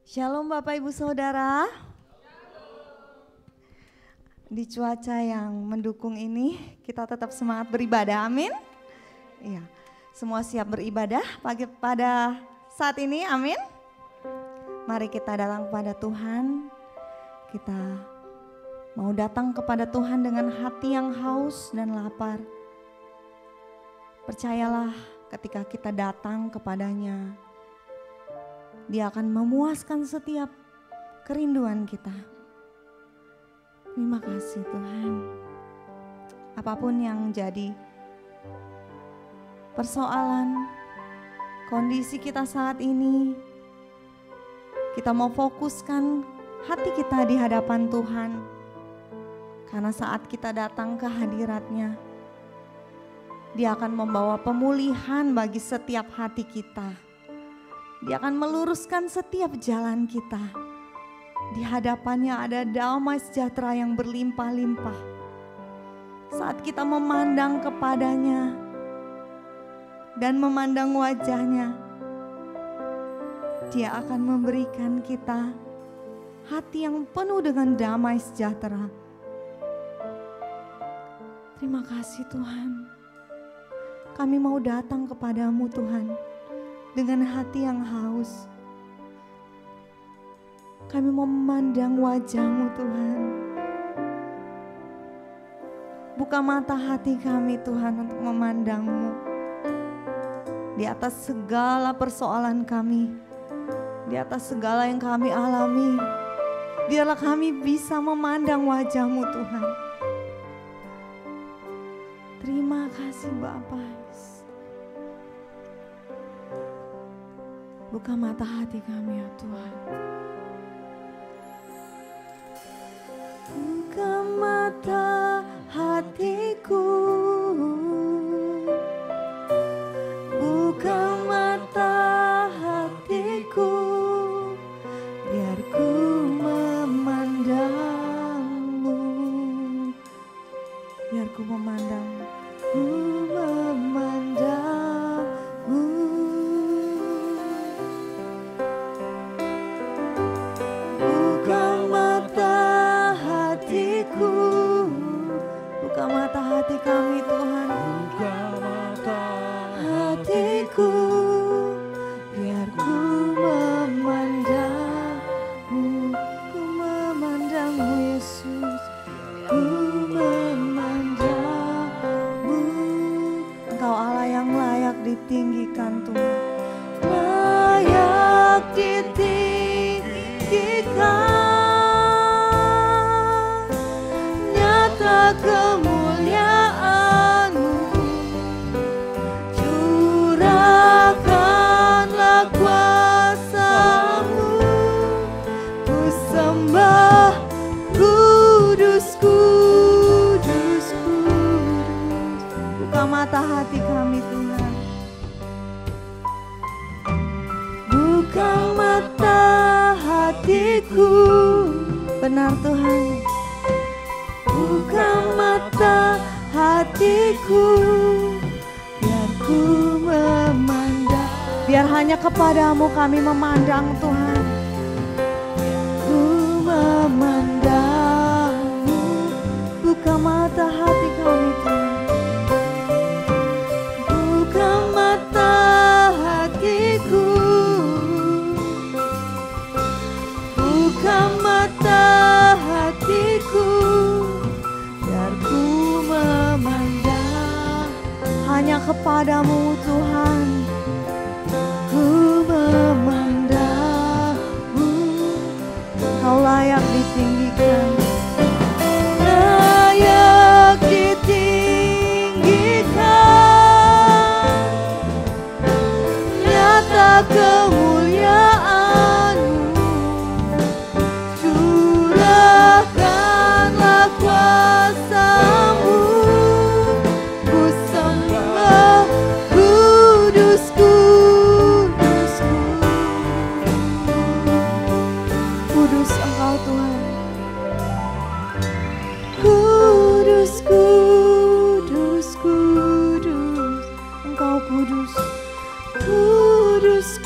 Shalom Bapak Ibu Saudara. Di cuaca yang mendukung ini kita tetap semangat beribadah, amin. Iya, semua siap beribadah pada saat ini, amin. Mari kita datang kepada Tuhan. Kita mau datang kepada Tuhan dengan hati yang haus dan lapar. Percayalah ketika kita datang kepadanya, Dia akan memuaskan setiap kerinduan kita. Terima kasih Tuhan. Apapun yang jadi persoalan, kondisi kita saat ini, kita mau fokuskan hati kita di hadapan Tuhan. Karena saat kita datang ke hadirat-Nya, Dia akan membawa pemulihan bagi setiap hati kita. Dia akan meluruskan setiap jalan kita. Di hadapannya ada damai sejahtera yang berlimpah-limpah. Saat kita memandang kepadanya dan memandang wajahnya, Dia akan memberikan kita hati yang penuh dengan damai sejahtera. Terima kasih Tuhan. Kami mau datang kepadamu Tuhan dengan hati yang haus. Kami mau memandang wajah-Mu Tuhan. Buka mata hati kami Tuhan untuk memandang-Mu. Di atas segala persoalan kami, di atas segala yang kami alami, biarlah kami bisa memandang wajah-Mu Tuhan. Terima kasih Bapa. Buka mata hati kami ya Tuhan. Buka mata hatiku, buka mata hatiku, biar ku memandang-Mu, biar ku memandang-Mu, Buka mata hati kami Tuhan. Buka mata hatiku, biar ku memandang-Mu, ku memandang-Mu Yesus, ku memandang-Mu. Engkau Allah yang layak ditinggikan Tuhan, layak ditinggikan. Nyata kemuliaan-Mu, curahkanlah kuasa-Mu. Ku sembah kudus, kudus, kudus. Buka mata hati kami Tuhan. Buka mata hatiku. Benar Tuhan. Buka mata hatiku, biar ku memandang, biar hanya kepadamu kami memandang Tuhan. Ku memandang-Mu, buka mata hati kami Tuhan. Buka mata hatiku, buka mata hatiku, hanya kepadamu Tuhan. Ku memandang-Mu, Kau layak ditinggikan, layak ditinggikan. Nyata kemuliaan-Mu, curahkanlah kuasa-Mu. Kudus, kudus,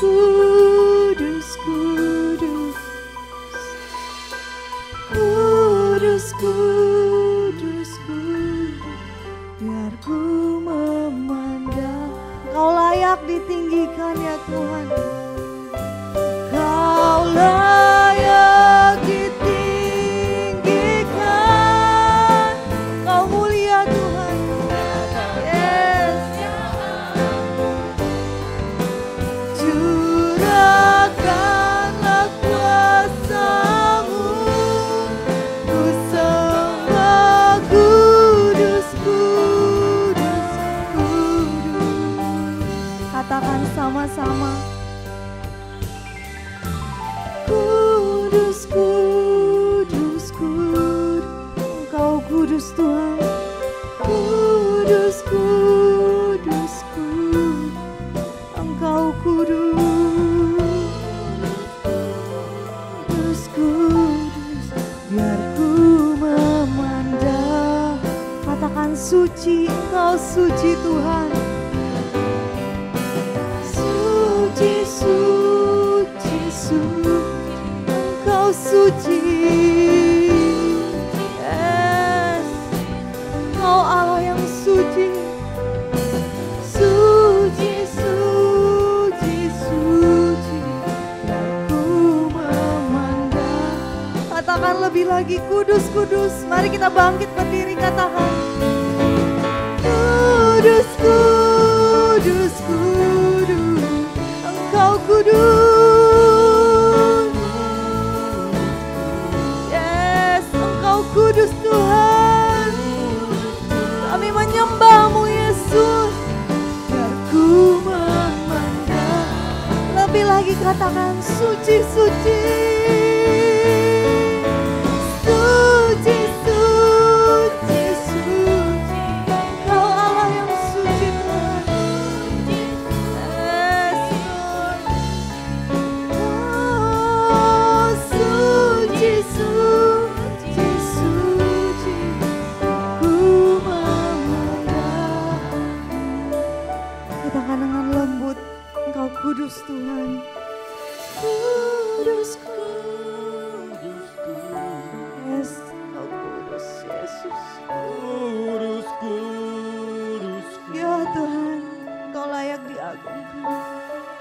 layak ditinggikan ya Tuhan. Kau layak ditinggikan, Kau mulia Tuhan. Yes. Curahkanlah kuasa-Mu, ku sembah kudus, kudus, kudus. Katakan sama-sama. Kudus, kudus, kudus, Engkau kudus Tuhan. Kudus, kudus, kudus, Engkau kudus. Kudus, kudus, biar ku memandang. Katakan suci, Engkau suci Tuhan. Suci, suci, suci, Engkau suci. Yes, Engkau Allah yang suci. Suci, suci, suci, biar ku memandang. Katakan lebih lagi, kudus, kudus. Mari kita bangkit berdiri, katakan. Kudus, kudus, kudus, Engkau kudus. Yes, Engkau kudus Tuhan. Kami menyembah-Mu Yesus. Biar ku memandang. Lebih lagi katakan suci, suci. Suci, suci, suci, Engkau Allah yang suci Tuhan. Yes, Lord. Oh, suci, suci, suci, ku memandang. Katakan dengan lembut, Engkau kudus Tuhan. Kudus, kudus, kudus. Yes, Engkau kudus Yesus. Kudus, kudus, Ya Tuhan, Engkau layak diagungkan.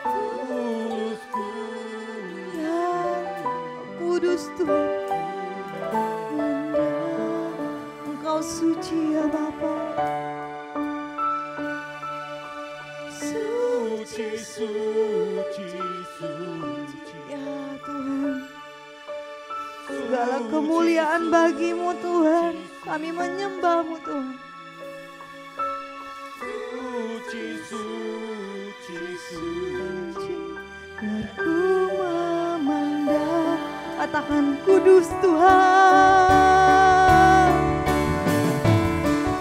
kudus, kudus. Ya, kudus Tuhan. Engkau suci ya Bapa. Suci, suci, suci. Ya Tuhan, segala kemuliaan bagi-Mu Tuhan. Kami menyembah-Mu Tuhan. Suci, suci, suci. Biar ku memandang. Katakan kudus Tuhan.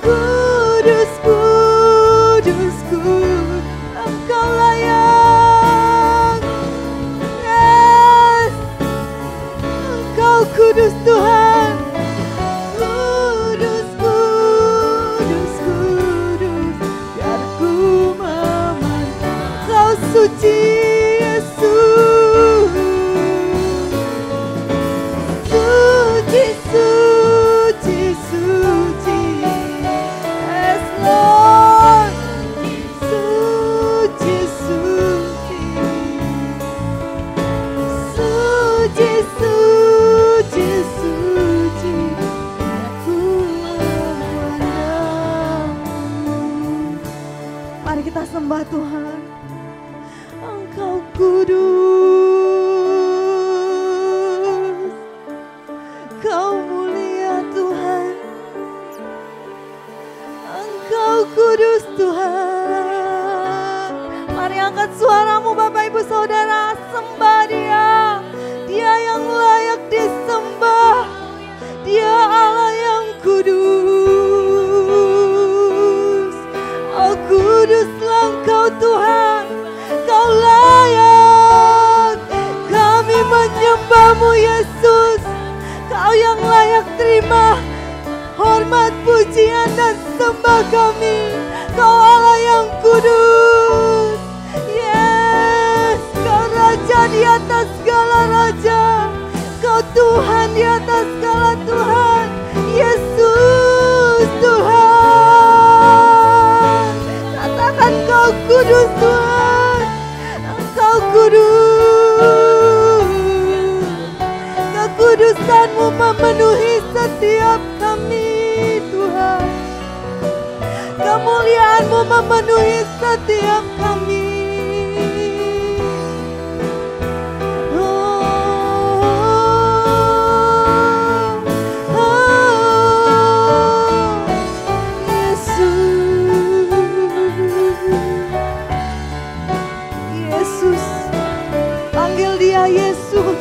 Kudus, kudus, kudus, Engkau layak. Yes, Engkau kudus Tuhan. Kudus, kudus, kudus, biar ku memandang. Engkau suci Yesus. Suci, suci, suci. Yes, Lord. Suci, suci. Suci, suci, suci. Aku memandang. Mari kita sembah Tuhan. Engkau kudus. Kau mulia Tuhan. Engkau kudus Tuhan. Mari angkat suaramu Bapak Ibu Saudara, sembah Dia. Dia yang layak disembah. Dia Allah yang kudus. Oh kuduslah Engkau Tuhan. Kau layak. Kami menyembah-Mu Yesus. Kau yang layak terima hormat, pujian dan sembah kami. Kau Allah yang kudus. Yes, Kau Raja di atas segala raja. Kau Tuhan di atas segala Tuhan. Yesus Tuhan. Katakan Kau kudus Tuhan. memenuhi setiap kami Tuhan. Kemuliaan-Mu memenuhi setiap kami. Yesus, panggil dia Yesus.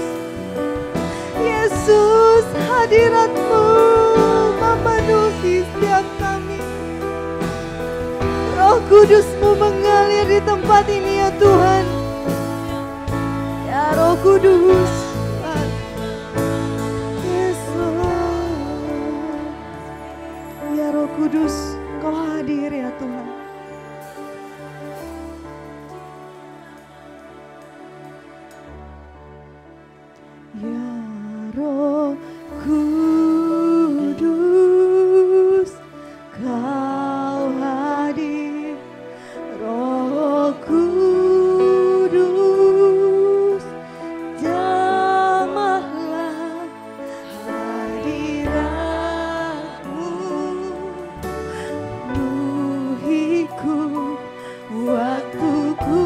Yesus, hadirat-Mu memenuhi setiap kami. Roh Kudus-Mu mengalir di tempat ini ya Tuhan. Ya Roh Kudus, Yesus. Ya Roh Kudus, Kau hadir ya Tuhan. Ya Roh Kudus, Kau hadir. Roh Kudus, jamahlah hadirat-Mu, penuhiku waktu ku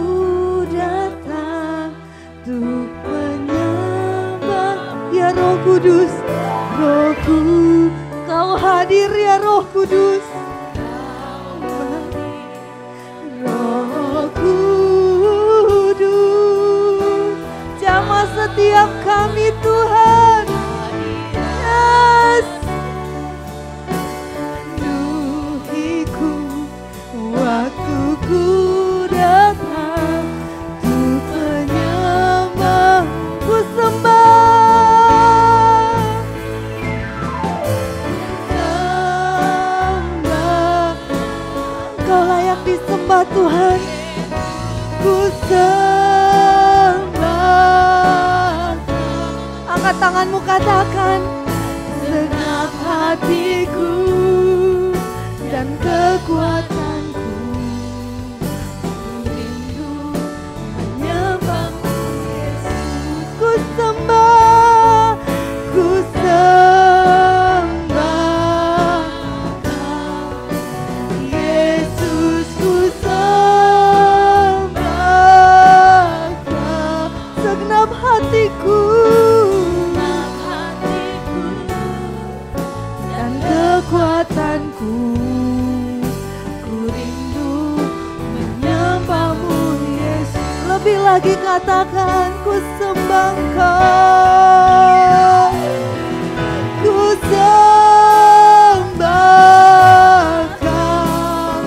datang untuk menyembah. Ya Roh Kudus, Rohku, Kau hadir ya Roh Kudus. Roh Kudus, jamah setiap kami Tuhan. Yes. Penuhiku waktu ku datang untuk menyembah, ku sembah. Kau layak disembah Tuhan. Ku sembah. Angkat tanganmu, katakan, segenap hatiku dan kekuatanku, ku rindu menyembah-Mu Yesus. Ku sembah, ku sembah Kau Yesus, ku sembah Kau. Segenap hatiku dan kekuatanku, ku rindu menyembah-Mu Yesus. Lebih lagi katakan, ku sembah Kau. Ku sembah Kau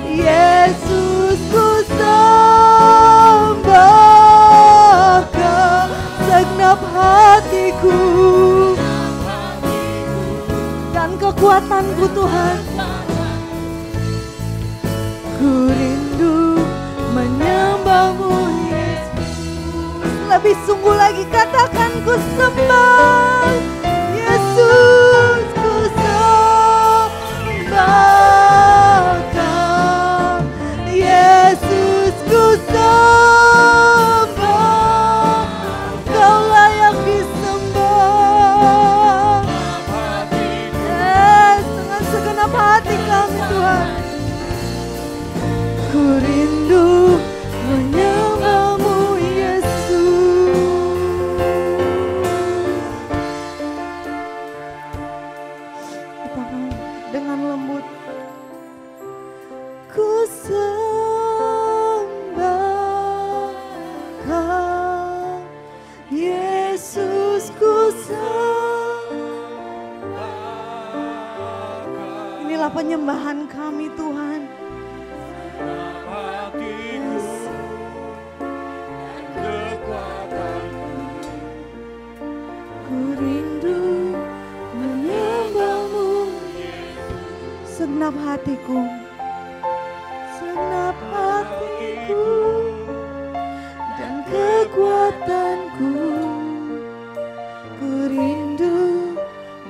Yesus, ku sembah Kau. Segenap hatiku dan kekuatanku Tuhan, ku rindu menyembah-Mu Yesus. Lebih sungguh lagi katakan, ku sembah Yesus, ku sembah Kau Yesus, ku sembah. Kau layak disembah. Yes, dengan segenap hati kami Tuhan. Ku rindu menyembah-Mu Yesus. Katakan dengan lembut, ku sembah Kau Yesus, ku sembah. Inilah penyembahan kami Tuhan. Yes. Ku rindu menyembah-Mu segenap hatiku, segenap hatiku dan kekuatanku, ku rindu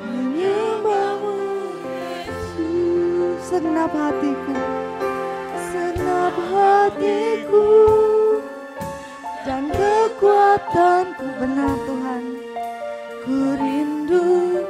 menyembah-Mu Yesus. Segenap hatiku, segenap hatiku dan kekuatanku. Benar Tuhan, ku rindu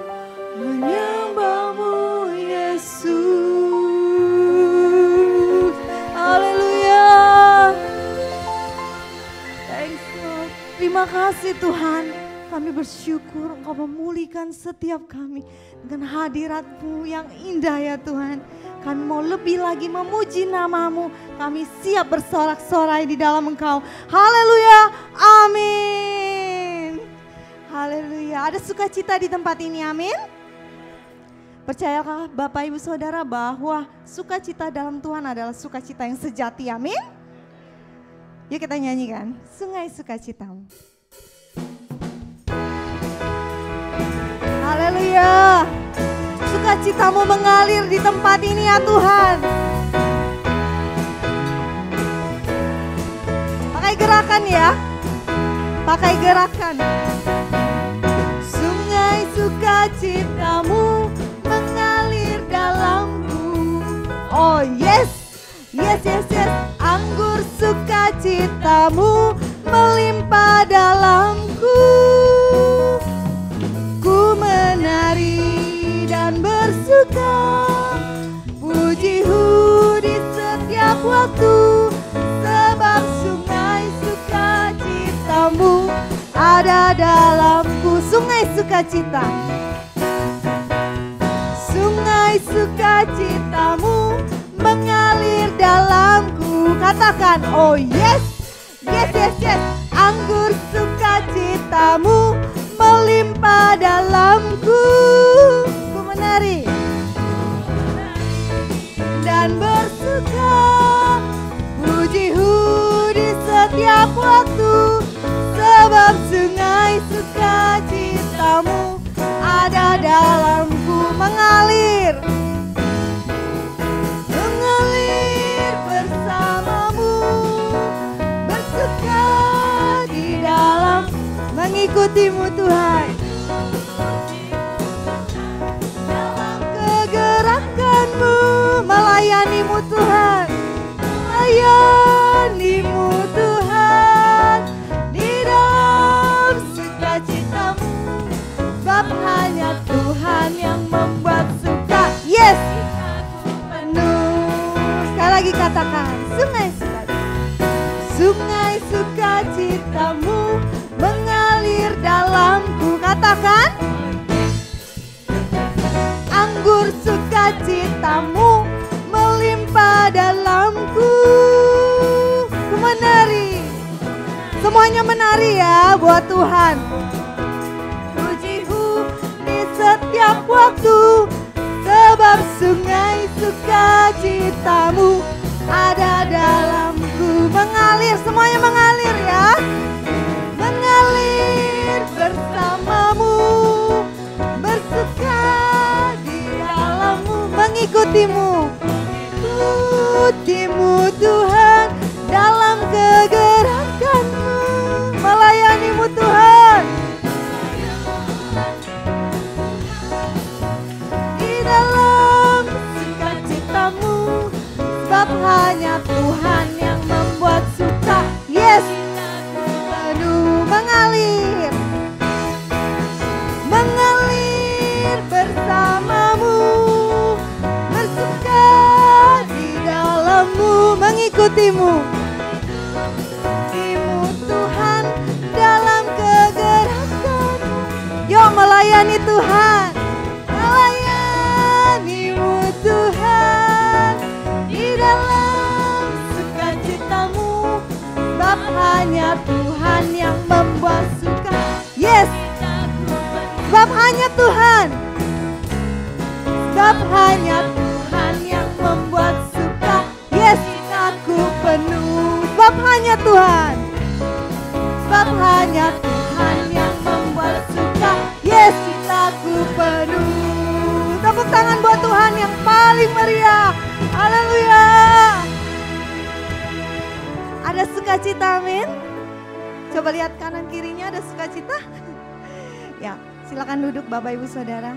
Terima kasih Tuhan. Kami bersyukur Engkau memulihkan setiap kami dengan hadirat-Mu yang indah ya Tuhan. Kami mau lebih lagi memuji nama-Mu. Kami siap bersorak-sorai di dalam Engkau. Haleluya, amin. Haleluya, ada sukacita di tempat ini, amin. Percayakah Bapak Ibu Saudara bahwa sukacita dalam Tuhan adalah sukacita yang sejati, amin. Yuk kita nyanyikan, Sungai Sukacitamu. Haleluya. Sukacitamu mengalir di tempat ini ya Tuhan. Pakai gerakan ya. Pakai gerakan. Sungai sukacitamu mengalir dalamku. Oh yes. Yes, yes, yes. Anggur sukacitamu melimpah dalamku. Ku menari dan bersuka, puji-Hu di setiap waktu, sebab sungai sukacitamu ada dalamku. Sungai sukacita, sungai sukacitamu mengalir dalamku. Katakan, oh yes, yes, yes, yes. Anggur sukacitamu melimpah dalamku. Ku menari dan bersuka, puji-Hu di setiap waktu, sebab sungai sukacitamu ada dalamku. Mengalir, mengalir bersamamu, bersuka di dalam mengikutimu Tuhan. Dalam kegerakanmu, melayanimu Tuhan, melayanimu Tuhan, di dalam sukacitamu, sebab hanya Tuhan yang membuat suka. Yes, penuh. Sekali lagi katakan, sungai sukacita, sungai sukacitamu mengalir dalamku. Katakan, anggur sukacitamu melimpah dalamku. Ku menari, semuanya menari ya buat Tuhan. Puji-Hu di setiap waktu, sebab sungai sukacitamu ada dalamku. Mengalir, semuanya mengalir ya. Mengalir bersamamu, bersuka di dalammu, mengikutimu. Ikutimu Tuhan dalam kegerakanmu, melayanimu Tuhan. Di dalam sukacitamu, sebab hanya Tuhan yang membuat suka. Yes, penuh mengalir, mengalir bersamamu, bersuka di dalammu, mengikutimu. Ikutimu Tuhan dalam kegerakanmu. Yo melayani Tuhan, melayanimu Tuhan di dalam sukacitamu, sebab hanya Tuhan yang membuat suka. Yes, sebab hanya Tuhan, sebab hanya Tuhan yang membuat suka. Yes, aku penuh, sebab hanya Tuhan, sebab hanya Tuhan yang membuat suka. Yes, aku penuh. Tepuk tangan buat Tuhan yang paling meriah. Haleluya. Ada sukacita, amin. Coba lihat kanan kirinya, ada sukacita. Ya, silakan duduk Bapak Ibu Saudara.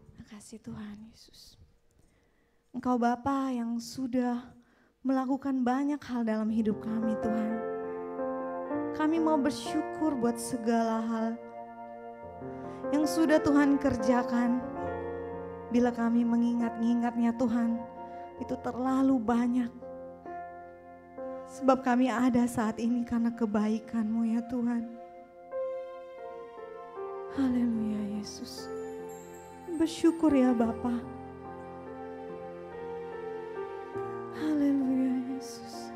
Terima kasih Tuhan Yesus. Engkau Bapa yang sudah melakukan banyak hal dalam hidup kami Tuhan. Kami mau bersyukur buat segala hal yang sudah Tuhan kerjakan. Bila kami mengingat-ingatnya Tuhan, itu terlalu banyak. Sebab kami ada saat ini karena kebaikan-Mu ya Tuhan. Haleluya Yesus. Bersyukur ya Bapa. Haleluya Yesus.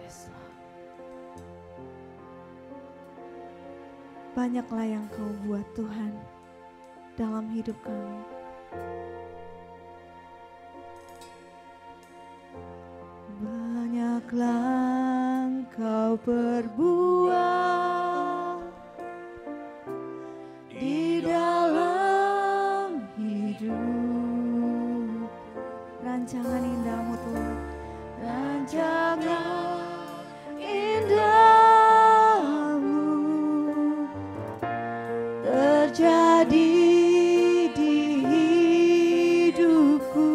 Yes, Lord. Banyaklah yang Kau buat Tuhan dalam hidup kami. Banyaklah Engkau perbuat di dalam hidup. Rancangan indah-Mu Tuhan, rancangan indah-Mu terjadi di hidupku.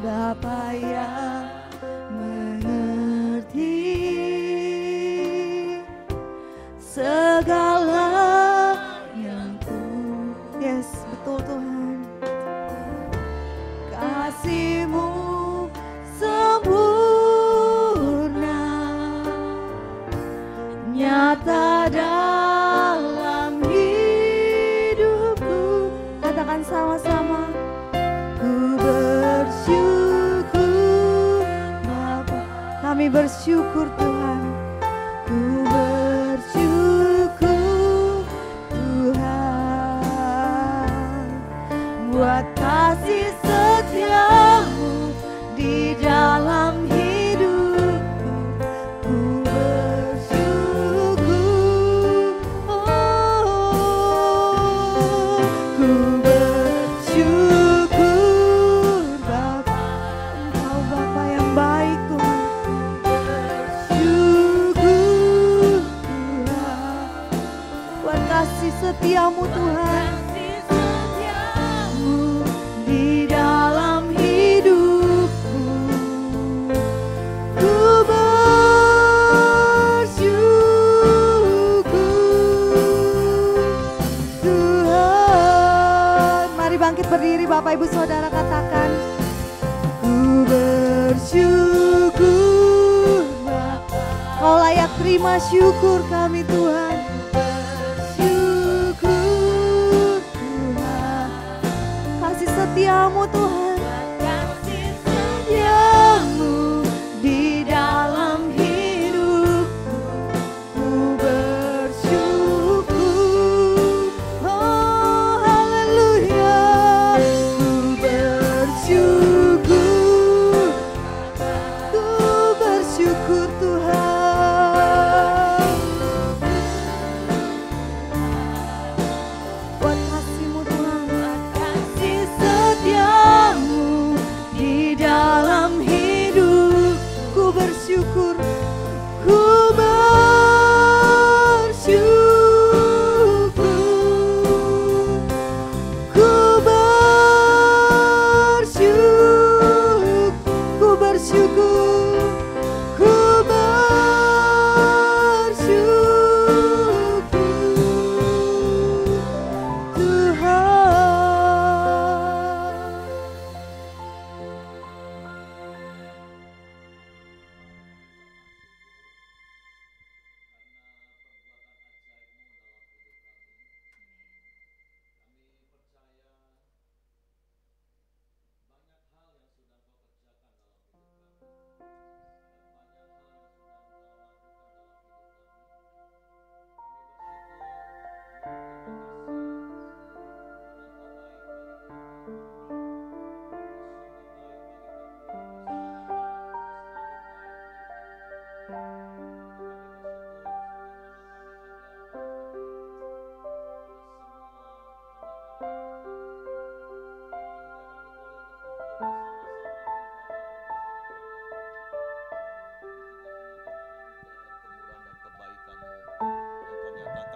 Bapa yang mengerti segala yang yes, betul Tuhan. Kasih-Mu sempurna, nyata dalam hidupku. Katakan sama-sama. Ku bersyukur Bapa. Kami bersyukur Tuhan. Ku bersyukur Tuhan buat kasih setia-Mu di dalam hidupku. Ku bersyukur, ku bersyukur Bapa. Engkau Bapa yang baik Tuhan. Bersyukur Tuhan buat kasih setia-Mu Tuhan. Di dalam hidupku. Ku bersyukur Tuhan. Mari bangkit berdiri Bapak Ibu Saudara, katakan. Ku bersyukur Bapa. Kau layak terima syukur kami Tuhan. Bersyukur Tuhan. Kasih setia-Mu Tuhan. Kasih setia-Mu di dalam hidupku. Ku bersyukur. Oh haleluya. Ku bersyukur. Ku bersyukur Tuhan. Buat kasih-Mu Tuhan. Kasih setia-Mu di dalam hidup. Ku bersyukur. Ku bersyukur. Ku bersyukur. Ku bersyukur. Ku bersyukur Tuhan.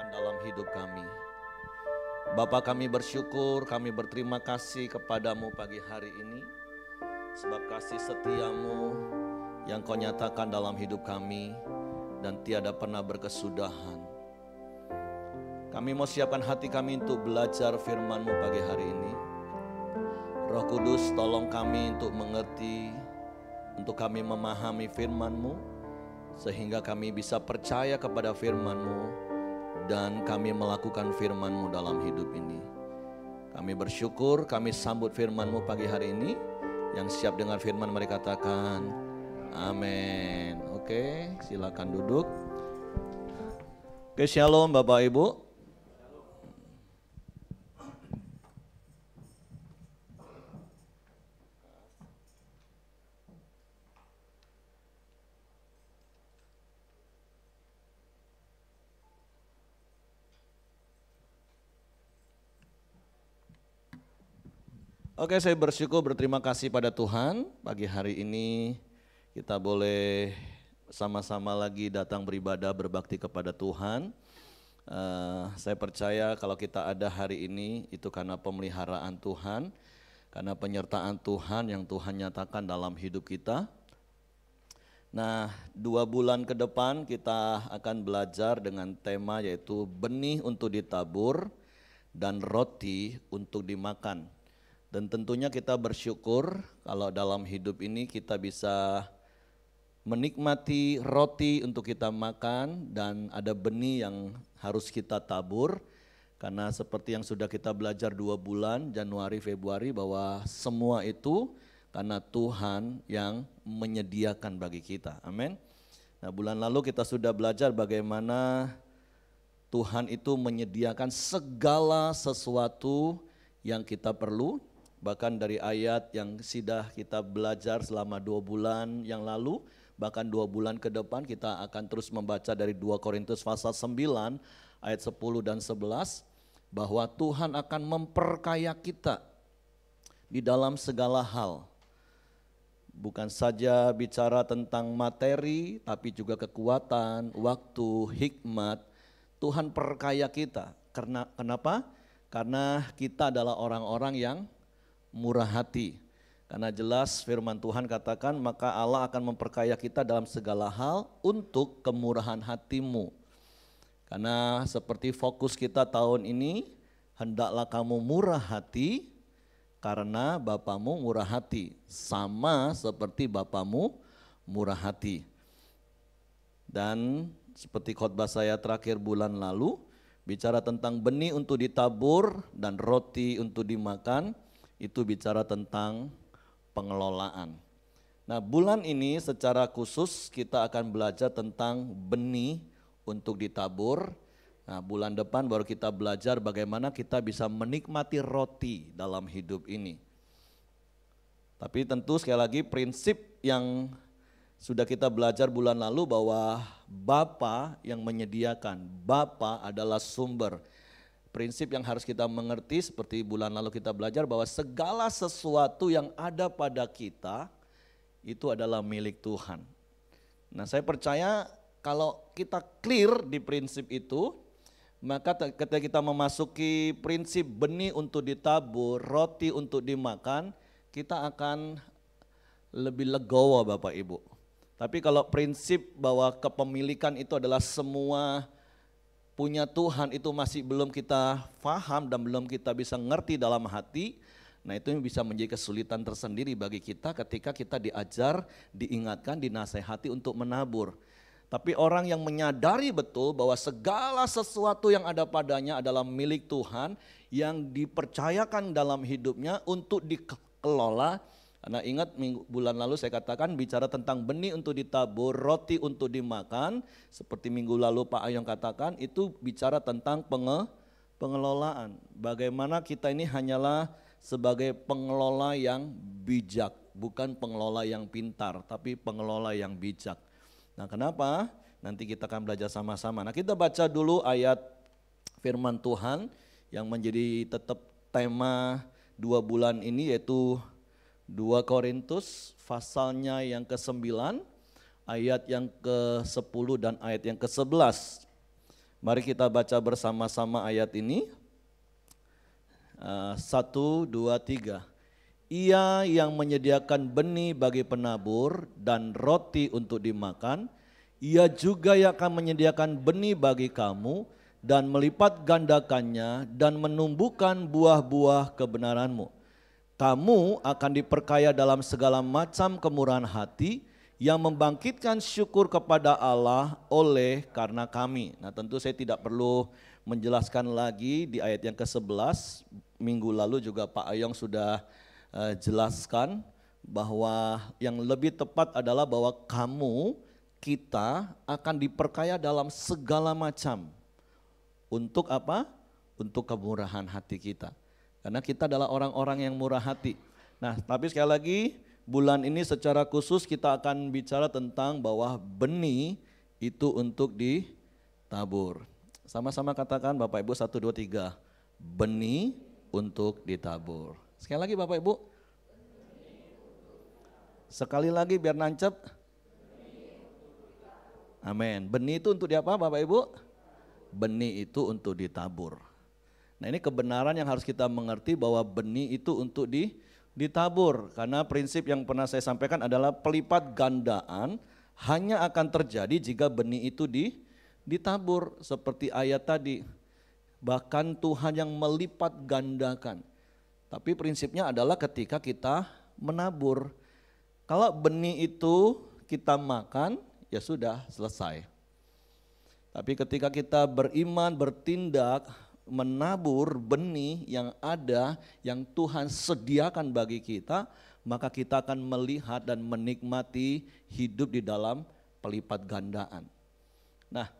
Dalam hidup kami. Bapa, kami bersyukur, kami berterima kasih kepadamu pagi hari ini. Sebab kasih setia-Mu yang Kau nyatakan dalam hidup kami dan tiada pernah berkesudahan. Kami mau siapkan hati kami untuk belajar firman-Mu pagi hari ini. Roh Kudus, tolong kami untuk mengerti, untuk kami memahami firman-Mu, sehingga kami bisa percaya kepada firman-Mu dan kami melakukan firman-Mu dalam hidup ini. Kami bersyukur, kami sambut firman-Mu pagi hari ini. Yang siap dengar firman mari katakan amin. Oke, silakan duduk. Oke, shalom Bapak Ibu. Oke, saya bersyukur, berterima kasih pada Tuhan. Pagi hari ini kita boleh sama-sama lagi datang beribadah, berbakti kepada Tuhan. Saya percaya kalau kita ada hari ini itu karena pemeliharaan Tuhan, karena penyertaan Tuhan yang Tuhan nyatakan dalam hidup kita. Nah, 2 bulan ke depan kita akan belajar dengan tema yaitu benih untuk ditabur dan roti untuk dimakan. Dan tentunya kita bersyukur kalau dalam hidup ini kita bisa menikmati roti untuk kita makan dan ada benih yang harus kita tabur. Karena seperti yang sudah kita belajar 2 bulan, Januari, Februari, bahwa semua itu karena Tuhan yang menyediakan bagi kita. Amin. Nah, bulan lalu kita sudah belajar bagaimana Tuhan itu menyediakan segala sesuatu yang kita perlu. Bahkan dari ayat yang sudah kita belajar selama 2 bulan yang lalu, bahkan 2 bulan ke depan kita akan terus membaca dari 2 Korintus pasal 9 ayat 10 dan 11, bahwa Tuhan akan memperkaya kita di dalam segala hal. Bukan saja bicara tentang materi, tapi juga kekuatan, waktu, hikmat. Tuhan perkaya kita. Kenapa? Karena kita adalah orang-orang yang murah hati. Karena jelas firman Tuhan katakan, maka Allah akan memperkaya kita dalam segala hal untuk kemurahan hatimu. Karena seperti fokus kita tahun ini, hendaklah kamu murah hati karena Bapamu murah hati. Sama seperti Bapamu murah hati. Dan seperti khotbah saya terakhir bulan lalu, bicara tentang benih untuk ditabur dan roti untuk dimakan, itu bicara tentang pengelolaan. Nah, bulan ini secara khusus kita akan belajar tentang benih untuk ditabur. Nah, bulan depan baru kita belajar bagaimana kita bisa menikmati roti dalam hidup ini. Tapi tentu sekali lagi prinsip yang sudah kita belajar bulan lalu bahwa Bapa yang menyediakan, Bapa adalah sumber. Prinsip yang harus kita mengerti seperti bulan lalu kita belajar bahwa segala sesuatu yang ada pada kita itu adalah milik Tuhan. Nah, saya percaya kalau kita clear di prinsip itu, maka ketika kita memasuki prinsip benih untuk ditabur, roti untuk dimakan, kita akan lebih legowo Bapak Ibu. Tapi kalau prinsip bahwa kepemilikan itu adalah semua punya Tuhan itu masih belum kita paham dan belum kita bisa ngerti dalam hati, nah itu bisa menjadi kesulitan tersendiri bagi kita ketika kita diajar, diingatkan, dinasehati untuk menabur. Tapi orang yang menyadari betul bahwa segala sesuatu yang ada padanya adalah milik Tuhan yang dipercayakan dalam hidupnya untuk dikelola. Karena ingat bulan lalu saya katakan bicara tentang benih untuk ditabur, roti untuk dimakan. Seperti minggu lalu Pak Ayong katakan itu bicara tentang pengelolaan. Bagaimana kita ini hanyalah sebagai pengelola yang bijak. Bukan pengelola yang pintar tapi pengelola yang bijak. Nah, kenapa? Nanti kita akan belajar sama-sama. Nah, kita baca dulu ayat firman Tuhan yang menjadi tetap tema 2 bulan ini yaitu 2 Korintus pasalnya yang ke-9 ayat yang ke-10 dan ayat yang ke-11. Mari kita baca bersama-sama ayat ini. 1, 2, 3. Ia yang menyediakan benih bagi penabur dan roti untuk dimakan, ia juga yang akan menyediakan benih bagi kamu dan melipat gandakannya dan menumbuhkan buah-buah kebenaran-Mu. Kamu akan diperkaya dalam segala macam kemurahan hati yang membangkitkan syukur kepada Allah oleh karena kami. Nah, tentu saya tidak perlu menjelaskan lagi di ayat yang ke-11. Minggu lalu juga Pak Ayong sudah jelaskan bahwa yang lebih tepat adalah bahwa kita akan diperkaya dalam segala macam. Untuk apa? Untuk kemurahan hati kita. Karena kita adalah orang-orang yang murah hati. Nah, tapi sekali lagi bulan ini secara khusus kita akan bicara tentang bahwa benih itu untuk ditabur. Sama-sama katakan Bapak Ibu 1, 2, 3. Benih untuk ditabur. Sekali lagi Bapak Ibu. Sekali lagi biar nancep. Amin. Benih itu untuk diapa Bapak Ibu? Benih itu untuk ditabur. Nah, ini kebenaran yang harus kita mengerti bahwa benih itu untuk ditabur. Karena prinsip yang pernah saya sampaikan adalah pelipat gandaan hanya akan terjadi jika benih itu ditabur. Seperti ayat tadi, bahkan Tuhan yang melipat gandakan. Tapi prinsipnya adalah ketika kita menabur. Kalau benih itu kita makan, ya sudah selesai. Tapi ketika kita beriman, bertindak, menabur benih yang ada, yang Tuhan sediakan bagi kita, maka kita akan melihat dan menikmati hidup di dalam pelipat gandaan. Nah,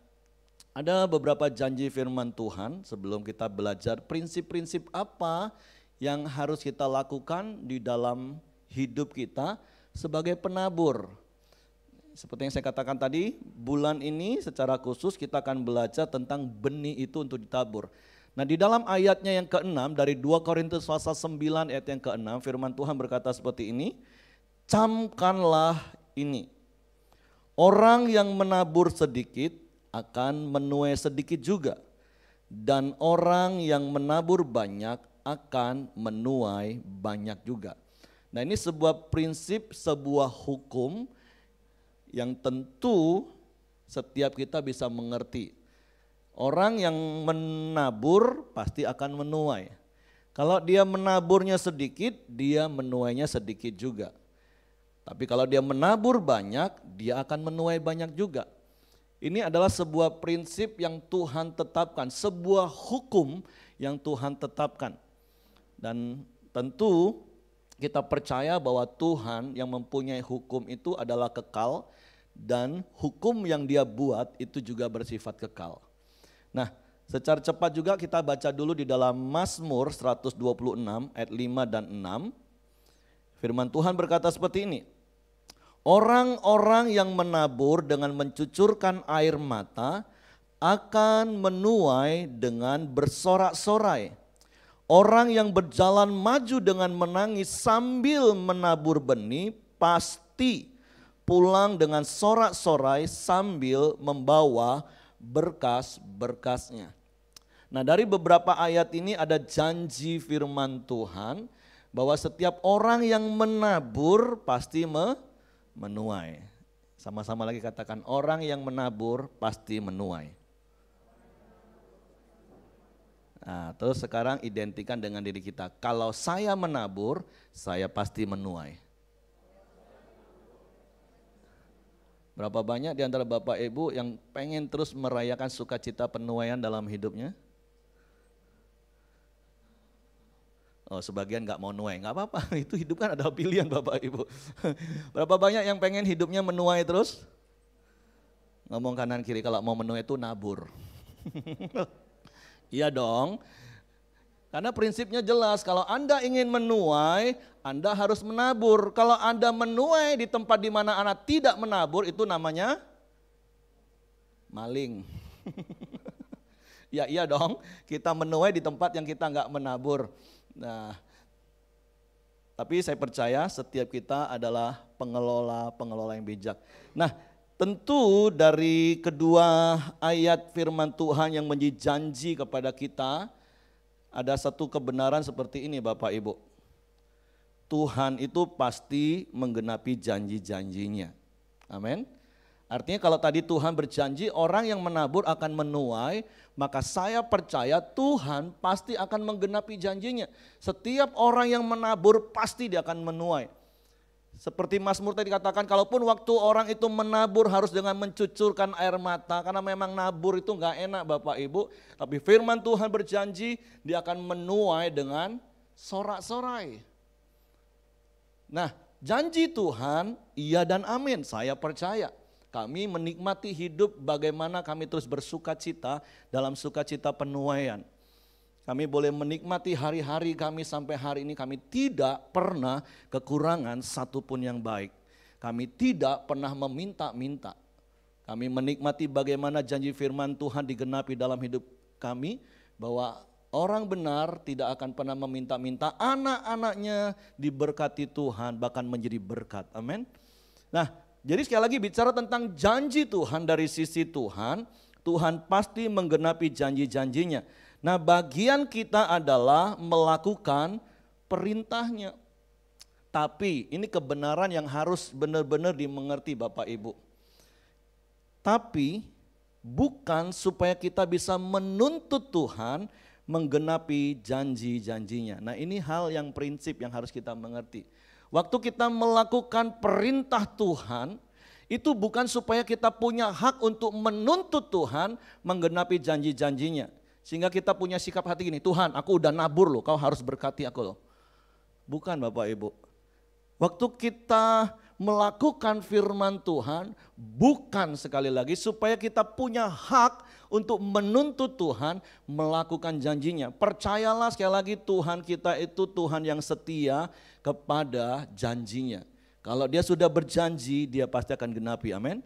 ada beberapa janji firman Tuhan sebelum kita belajar prinsip-prinsip apa yang harus kita lakukan di dalam hidup kita sebagai penabur. Seperti yang saya katakan tadi, bulan ini secara khusus kita akan belajar tentang benih itu untuk ditabur. Nah, di dalam ayatnya yang ke-6 dari 2 Korintus pasal 9 ayat yang ke-6, firman Tuhan berkata seperti ini, camkanlah ini, orang yang menabur sedikit akan menuai sedikit juga, dan orang yang menabur banyak akan menuai banyak juga. Nah, ini sebuah prinsip, sebuah hukum yang tentu setiap kita bisa mengerti. Orang yang menabur pasti akan menuai. Kalau dia menaburnya sedikit, dia menuainya sedikit juga. Tapi kalau dia menabur banyak, dia akan menuai banyak juga. Ini adalah sebuah prinsip yang Tuhan tetapkan, sebuah hukum yang Tuhan tetapkan. Dan tentu kita percaya bahwa Tuhan yang mempunyai hukum itu adalah kekal dan hukum yang Dia buat itu juga bersifat kekal. Nah, secara cepat juga kita baca dulu di dalam Mazmur 126 ayat 5 dan 6. Firman Tuhan berkata seperti ini. Orang-orang yang menabur dengan mencucurkan air mata akan menuai dengan bersorak-sorai. Orang yang berjalan maju dengan menangis sambil menabur benih pasti pulang dengan sorak-sorai sambil membawa berkas-berkasnya. Nah, dari beberapa ayat ini ada janji firman Tuhan bahwa setiap orang yang menabur pasti menuai. Sama-sama lagi katakan, orang yang menabur pasti menuai. Nah, terus sekarang identikan dengan diri kita. Kalau saya menabur, saya pasti menuai. Berapa banyak di antara Bapak Ibu yang pengen terus merayakan sukacita penuaian dalam hidupnya? Oh, sebagian nggak mau nuai, nggak apa-apa. Itu hidup kan ada pilihan Bapak Ibu. Berapa banyak yang pengen hidupnya menuai terus? Ngomong kanan kiri, kalau mau menuai itu nabur. Iya dong, karena prinsipnya jelas, kalau Anda ingin menuai, Anda harus menabur. Kalau Anda menuai di tempat di mana Anda tidak menabur, itu namanya maling. Ya iya dong, kita menuai di tempat yang kita nggak menabur. Nah, tapi saya percaya setiap kita adalah pengelola yang bijak. Nah, tentu dari kedua ayat firman Tuhan yang menjadi janji kepada kita, ada satu kebenaran seperti ini Bapak Ibu. Tuhan itu pasti menggenapi janji-janjinya. Amin. Artinya kalau tadi Tuhan berjanji orang yang menabur akan menuai, maka saya percaya Tuhan pasti akan menggenapi janjinya. Setiap orang yang menabur pasti dia akan menuai. Seperti Mazmur tadi katakan, kalaupun waktu orang itu menabur harus dengan mencucurkan air mata, karena memang nabur itu enggak enak Bapak Ibu. Tapi firman Tuhan berjanji dia akan menuai dengan sorak-sorai. Nah, janji Tuhan iya dan amin, saya percaya. Kami menikmati hidup bagaimana kami terus bersuka cita dalam sukacita penuaian. Kami boleh menikmati hari-hari kami sampai hari ini, kami tidak pernah kekurangan satupun yang baik. Kami tidak pernah meminta-minta. Kami menikmati bagaimana janji firman Tuhan digenapi dalam hidup kami, bahwa orang benar tidak akan pernah meminta-minta, anak-anaknya diberkati Tuhan bahkan menjadi berkat. Amin. Nah, jadi sekali lagi bicara tentang janji Tuhan dari sisi Tuhan, Tuhan pasti menggenapi janji-janjinya. Nah, bagian kita adalah melakukan perintahnya. Tapi ini kebenaran yang harus benar-benar dimengerti Bapak Ibu. Tapi bukan supaya kita bisa menuntut Tuhan menggenapi janji-janjinya. Nah, ini hal yang prinsip yang harus kita mengerti. Waktu kita melakukan perintah Tuhan, itu bukan supaya kita punya hak untuk menuntut Tuhan menggenapi janji-janjinya. Sehingga kita punya sikap hati gini, Tuhan aku udah nabur loh, kau harus berkati aku loh. Bukan Bapak Ibu. Waktu kita melakukan firman Tuhan, bukan sekali lagi supaya kita punya hak untuk menuntut Tuhan melakukan janjinya. Percayalah sekali lagi, Tuhan kita itu Tuhan yang setia kepada janjinya. Kalau dia sudah berjanji, dia pasti akan genapi, amin.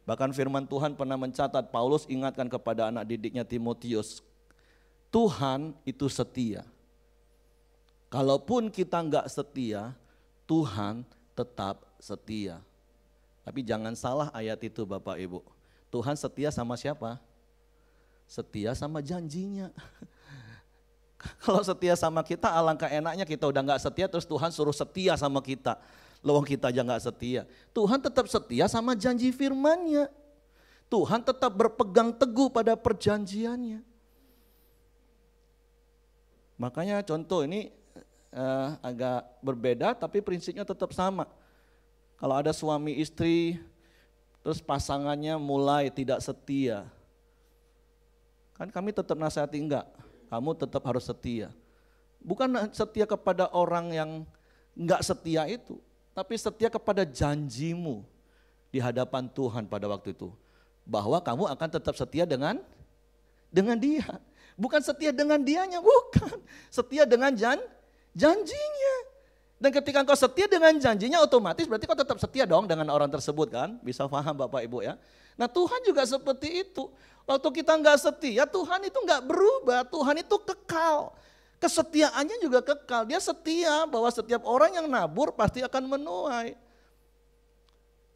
Bahkan firman Tuhan pernah mencatat, Paulus ingatkan kepada anak didiknya Timotius, Tuhan itu setia. Kalaupun kita enggak setia, Tuhan tetap setia. Tapi jangan salah ayat itu Bapak Ibu. Tuhan setia sama siapa? Setia sama janjinya. Kalau setia sama kita, alangkah enaknya kita udah gak setia terus Tuhan suruh setia sama kita. Lawang kita aja gak setia. Tuhan tetap setia sama janji firman-Nya. Tuhan tetap berpegang teguh pada perjanjiannya. Makanya contoh ini agak berbeda tapi prinsipnya tetap sama. Kalau ada suami istri terus pasangannya mulai tidak setia, kan kami tetap nasihati enggak, kamu tetap harus setia. Bukan setia kepada orang yang enggak setia itu, tapi setia kepada janjimu di hadapan Tuhan pada waktu itu. Bahwa kamu akan tetap setia dengan dia. Bukan setia dengan dianya, bukan. Setia dengan janjinya. Dan ketika engkau setia dengan janjinya, otomatis berarti kau tetap setia dong dengan orang tersebut kan. Bisa paham Bapak Ibu ya. Nah Tuhan juga seperti itu. Waktu kita enggak setia, Tuhan itu enggak berubah. Tuhan itu kekal. Kesetiaannya juga kekal. Dia setia bahwa setiap orang yang nabur pasti akan menuai.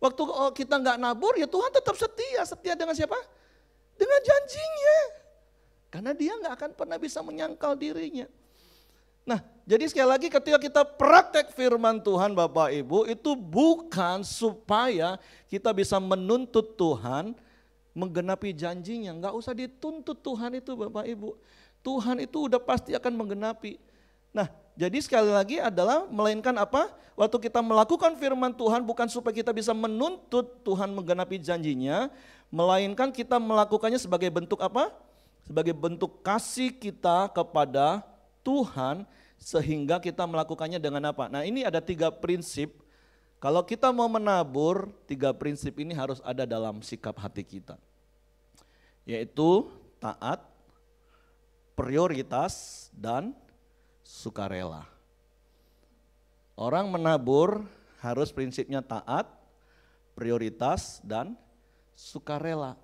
Waktu kita enggak nabur ya Tuhan tetap setia. Setia dengan siapa? Dengan janjinya. Karena dia enggak akan pernah bisa menyangkal dirinya. Nah, jadi sekali lagi ketika kita praktek firman Tuhan Bapak Ibu, itu bukan supaya kita bisa menuntut Tuhan menggenapi janjinya. Enggak usah dituntut Tuhan itu Bapak Ibu. Tuhan itu udah pasti akan menggenapi. Nah, jadi sekali lagi adalah melainkan apa? Waktu kita melakukan firman Tuhan bukan supaya kita bisa menuntut Tuhan menggenapi janjinya, melainkan kita melakukannya sebagai bentuk apa? Sebagai bentuk kasih kita kepada Tuhan, sehingga kita melakukannya dengan apa? Nah ini ada 3 prinsip, kalau kita mau menabur 3 prinsip ini harus ada dalam sikap hati kita. Yaitu taat, prioritas, dan sukarela. Orang menabur harus prinsipnya taat, prioritas, dan sukarela.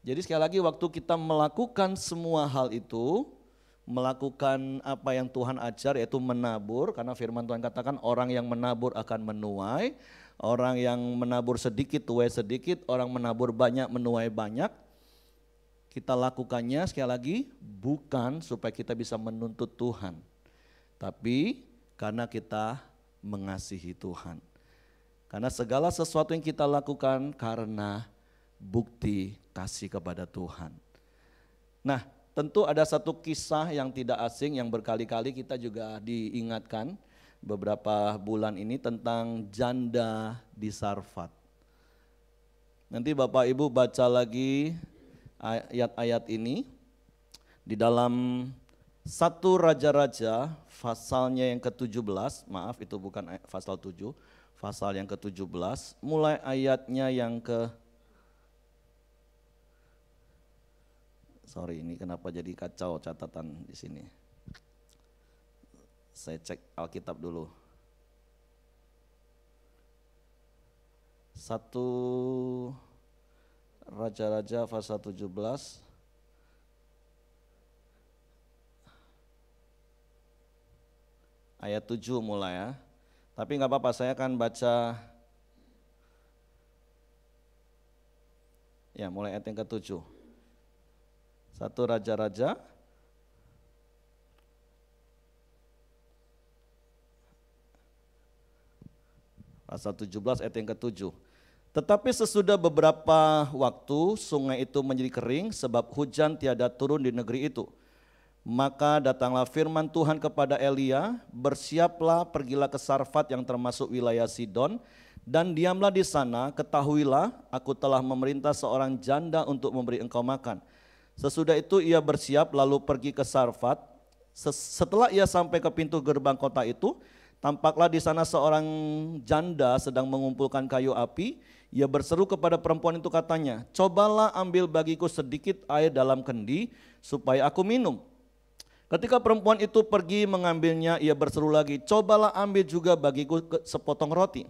Jadi sekali lagi waktu kita melakukan semua hal itu, melakukan apa yang Tuhan ajar yaitu menabur, karena firman Tuhan katakan orang yang menabur akan menuai, orang yang menabur sedikit tuai sedikit, orang menabur banyak menuai banyak. Kita lakukannya sekali lagi bukan supaya kita bisa menuntut Tuhan, tapi karena kita mengasihi Tuhan. Karena segala sesuatu yang kita lakukan karena bukti kasih kepada Tuhan. Nah, tentu ada satu kisah yang tidak asing yang berkali-kali kita juga diingatkan beberapa bulan ini tentang janda di Sarfat. Nanti Bapak Ibu baca lagi ayat-ayat ini di dalam 1 Raja-Raja pasalnya yang ke-17, maaf itu bukan pasal 7, pasal yang ke-17, mulai ayatnya yang sorry ini kenapa jadi kacau catatan di sini. Saya cek Alkitab dulu. 1 Raja-Raja pasal 17 ayat 7 mulai ya. Tapi nggak apa-apa, saya akan baca ya mulai ayat yang ke-7. 1 Raja-Raja pasal 17 ayat yang ke-7. Tetapi sesudah beberapa waktu sungai itu menjadi kering sebab hujan tiada turun di negeri itu. Maka datanglah firman Tuhan kepada Elia, bersiaplah pergilah ke Sarfat yang termasuk wilayah Sidon dan diamlah di sana, ketahuilah aku telah memerintah seorang janda untuk memberi engkau makan. Sesudah itu ia bersiap lalu pergi ke Sarfat. Setelah ia sampai ke pintu gerbang kota itu, tampaklah di sana seorang janda sedang mengumpulkan kayu api. Ia berseru kepada perempuan itu katanya, cobalah ambil bagiku sedikit air dalam kendi supaya aku minum. Ketika perempuan itu pergi mengambilnya, ia berseru lagi, cobalah ambil juga bagiku sepotong roti.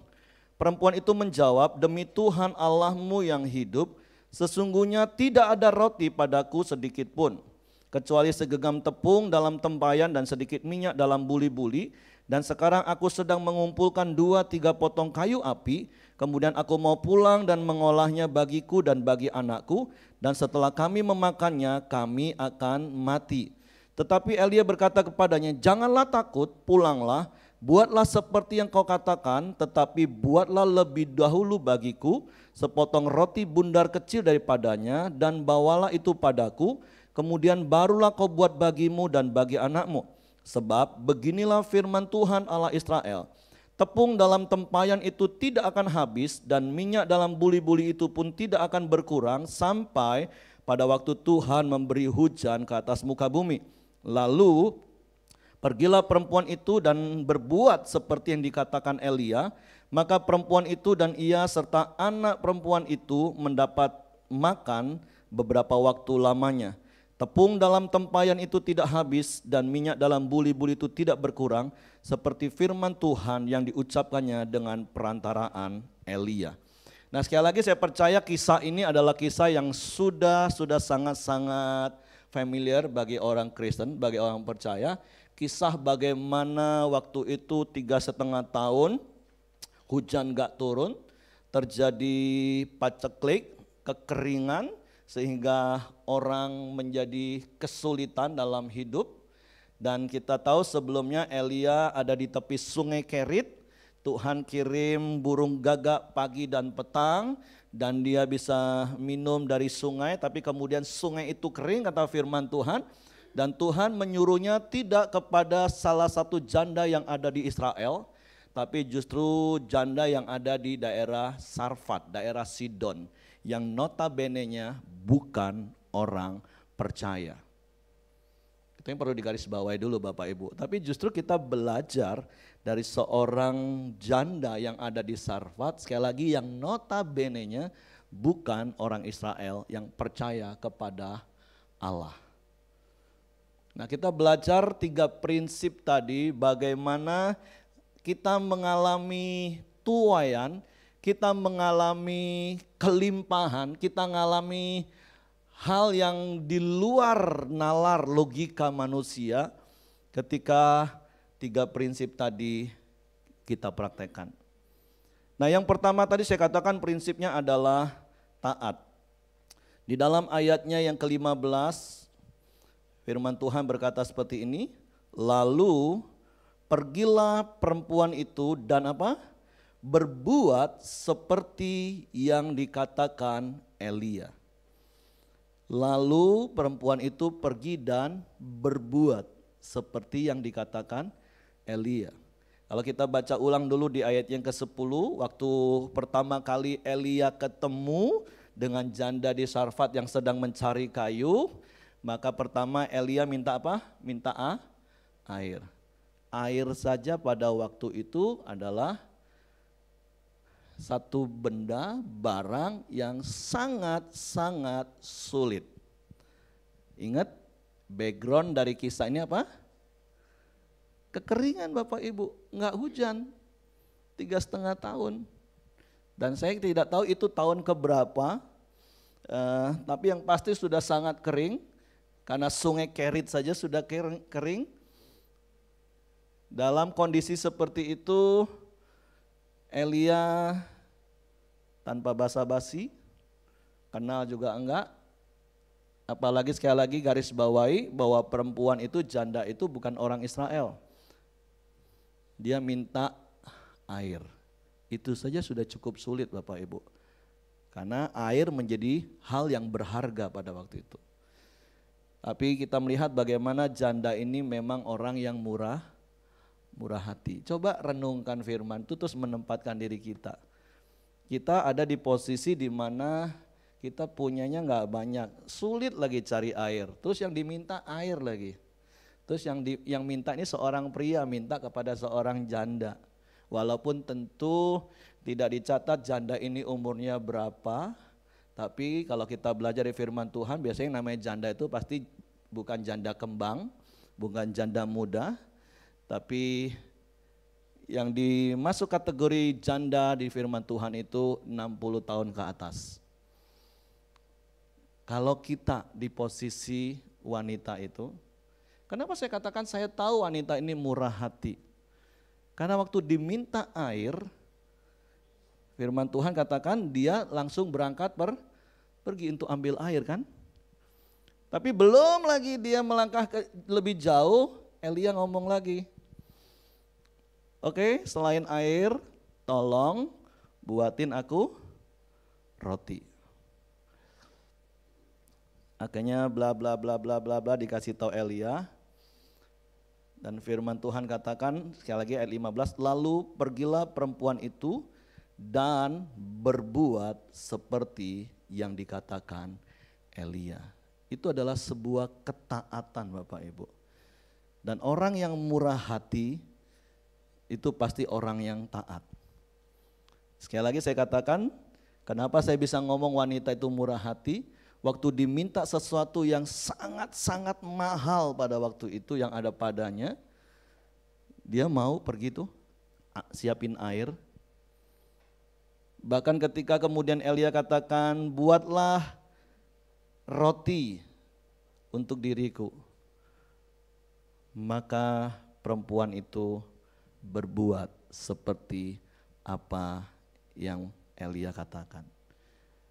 Perempuan itu menjawab, demi Tuhan Allahmu yang hidup, sesungguhnya tidak ada roti padaku sedikit pun, kecuali segenggam tepung dalam tempayan dan sedikit minyak dalam buli-buli. Dan sekarang aku sedang mengumpulkan 2-3 potong kayu api, kemudian aku mau pulang dan mengolahnya bagiku dan bagi anakku, dan setelah kami memakannya, kami akan mati. Tetapi Elia berkata kepadanya, janganlah takut, pulanglah, buatlah seperti yang kau katakan, tetapi buatlah lebih dahulu bagiku sepotong roti bundar kecil daripadanya, dan bawalah itu padaku, kemudian barulah kau buat bagimu dan bagi anakmu. Sebab beginilah firman Tuhan Allah Israel, tepung dalam tempayan itu tidak akan habis dan minyak dalam buli-buli itu pun tidak akan berkurang sampai pada waktu Tuhan memberi hujan ke atas muka bumi. Lalu pergilah perempuan itu dan berbuat seperti yang dikatakan Elia, maka perempuan itu dan ia serta anak perempuan itu mendapat makan beberapa waktu lamanya. Tepung dalam tempayan itu tidak habis dan minyak dalam buli-buli itu tidak berkurang, seperti firman Tuhan yang diucapkannya dengan perantaraan Elia. Nah, sekali lagi saya percaya kisah ini adalah kisah yang sudah sangat-sangat familiar bagi orang Kristen, bagi orang percaya. Kisah bagaimana waktu itu 3,5 tahun hujan gak turun, terjadi paceklik, kekeringan, sehingga orang menjadi kesulitan dalam hidup. Dan kita tahu sebelumnya Elia ada di tepi sungai Kerit. Tuhan kirim burung gagak pagi dan petang dan dia bisa minum dari sungai, tapi kemudian sungai itu kering kata firman Tuhan. Dan Tuhan menyuruhnya tidak kepada salah satu janda yang ada di Israel, tapi justru janda yang ada di daerah Sarfat, daerah Sidon, yang notabene-nya bukan orang percaya. Itu yang perlu digarisbawahi dulu Bapak Ibu. Tapi justru kita belajar dari seorang janda yang ada di Sarfat, sekali lagi yang notabene-nya bukan orang Israel yang percaya kepada Allah. Nah, kita belajar 3 prinsip tadi, bagaimana kita mengalami tuaian, kita mengalami kelimpahan, kita mengalami hal yang di luar nalar logika manusia ketika 3 prinsip tadi kita praktekkan. Nah, yang pertama tadi saya katakan prinsipnya adalah taat. Di dalam ayatnya yang ke-15 firman Tuhan berkata seperti ini, lalu pergilah perempuan itu dan apa? berbuat seperti yang dikatakan Elia. Lalu perempuan itu pergi dan berbuat seperti yang dikatakan Elia. Kalau kita baca ulang dulu di ayat yang ke-10, waktu pertama kali Elia ketemu dengan janda di Sarfat yang sedang mencari kayu, maka pertama Elia minta apa? Minta air. Air saja pada waktu itu adalah satu benda, barang yang sangat-sangat sulit. Ingat background dari kisah ini apa? Kekeringan Bapak Ibu, enggak hujan 3,5 tahun. Dan saya tidak tahu itu tahun keberapa, tapi yang pasti sudah sangat kering, karena sungai Kerit saja sudah kering. Dalam kondisi seperti itu, Elia tanpa basa-basi, kenal juga enggak, apalagi sekali lagi garis bawahi bahwa perempuan itu, janda itu bukan orang Israel. Dia minta air. Itu saja sudah cukup sulit Bapak Ibu. Karena air menjadi hal yang berharga pada waktu itu. Tapi kita melihat bagaimana janda ini memang orang yang murah hati. Coba renungkan firman itu terus menempatkan diri kita. Kita ada di posisi di mana kita punyanya nggak banyak, sulit lagi cari air. Terus yang diminta air lagi. Terus yang minta ini seorang pria minta kepada seorang janda. Walaupun tentu tidak dicatat janda ini umurnya berapa, tapi kalau kita belajar di firman Tuhan biasanya namanya janda itu pasti bukan janda kembang, bukan janda muda, tapi yang dimasuk kategori janda di firman Tuhan itu 60 tahun ke atas. Kalau kita di posisi wanita itu, kenapa saya katakan saya tahu wanita ini murah hati? Karena waktu diminta air, firman Tuhan katakan dia langsung berangkat pergi untuk ambil air kan? Tapi belum lagi dia melangkah lebih jauh, Elia ngomong lagi, oke, selain air, tolong buatin aku roti. Akhirnya bla bla bla bla bla bla dikasih tahu Elia. Dan firman Tuhan katakan sekali lagi ayat 15, lalu pergilah perempuan itu dan berbuat seperti yang dikatakan Elia. Itu adalah sebuah ketaatan Bapak Ibu. Dan orang yang murah hati itu pasti orang yang taat. Sekali lagi saya katakan, kenapa saya bisa ngomong wanita itu murah hati? Waktu diminta sesuatu yang sangat-sangat mahal pada waktu itu yang ada padanya, dia mau pergi tuh siapin air. Bahkan ketika kemudian Elia katakan, buatlah roti untuk diriku. Maka perempuan itu berbuat seperti apa yang Elia katakan.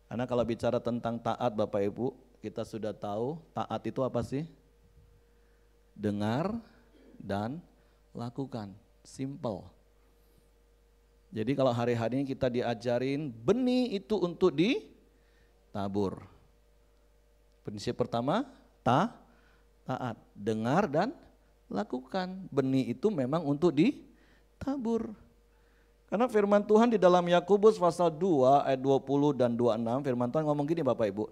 Karena kalau bicara tentang taat Bapak Ibu, kita sudah tahu taat itu apa sih? Dengar dan lakukan, simple. Jadi kalau hari-hari ini kita diajarin benih itu untuk ditabur. Prinsip pertama, taat, dengar dan lakukan. Benih itu memang untuk ditabur. Karena firman Tuhan di dalam Yakobus pasal 2 ayat 20 dan 26, firman Tuhan ngomong gini Bapak Ibu.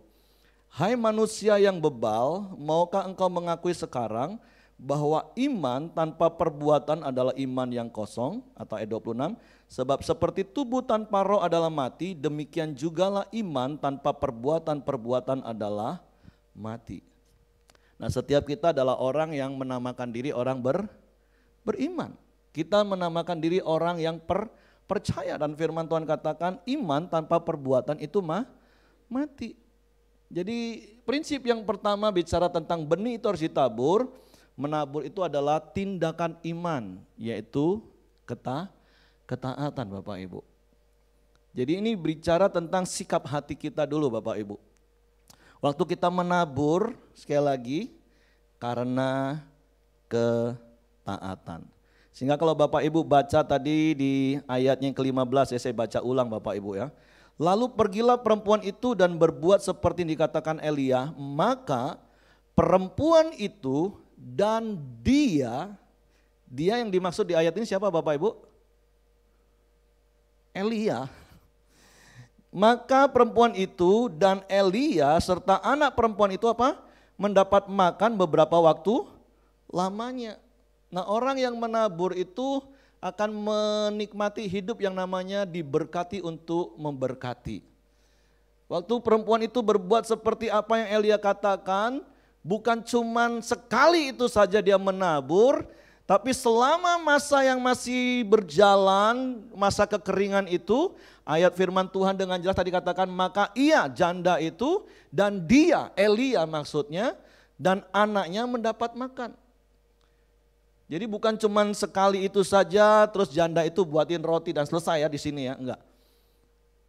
Hai manusia yang bebal, maukah engkau mengakui sekarang bahwa iman tanpa perbuatan adalah iman yang kosong, atau ayat 26, sebab seperti tubuh tanpa roh adalah mati, demikian jugalah iman tanpa perbuatan adalah mati. Nah, setiap kita adalah orang yang menamakan diri orang beriman. Kita menamakan diri orang yang percaya, dan firman Tuhan katakan iman tanpa perbuatan itu mati. Jadi prinsip yang pertama bicara tentang benih itu harus ditabur. Menabur itu adalah tindakan iman, yaitu ketaatan Bapak Ibu. Jadi ini bicara tentang sikap hati kita dulu Bapak Ibu. Waktu kita menabur, sekali lagi, karena ketaatan. Sehingga kalau Bapak Ibu baca tadi di ayatnya yang ke-15 ya, saya baca ulang Bapak Ibu ya. Lalu pergilah perempuan itu dan berbuat seperti yang dikatakan Elia, maka perempuan itu dan dia yang dimaksud di ayat ini siapa Bapak Ibu? Elia. Maka perempuan itu dan Elia serta anak perempuan itu apa? Mendapat makan beberapa waktu lamanya. Nah, orang yang menabur itu akan menikmati hidup yang namanya diberkati untuk memberkati. Waktu perempuan itu berbuat seperti apa yang Elia katakan, bukan cuman sekali itu saja dia menabur, tapi selama masa yang masih berjalan, masa kekeringan itu, ayat firman Tuhan dengan jelas tadi katakan, maka ia janda itu dan dia, Elia maksudnya, dan anaknya mendapat makan. Jadi bukan cuman sekali itu saja terus janda itu buatin roti dan selesai ya di sini ya, enggak.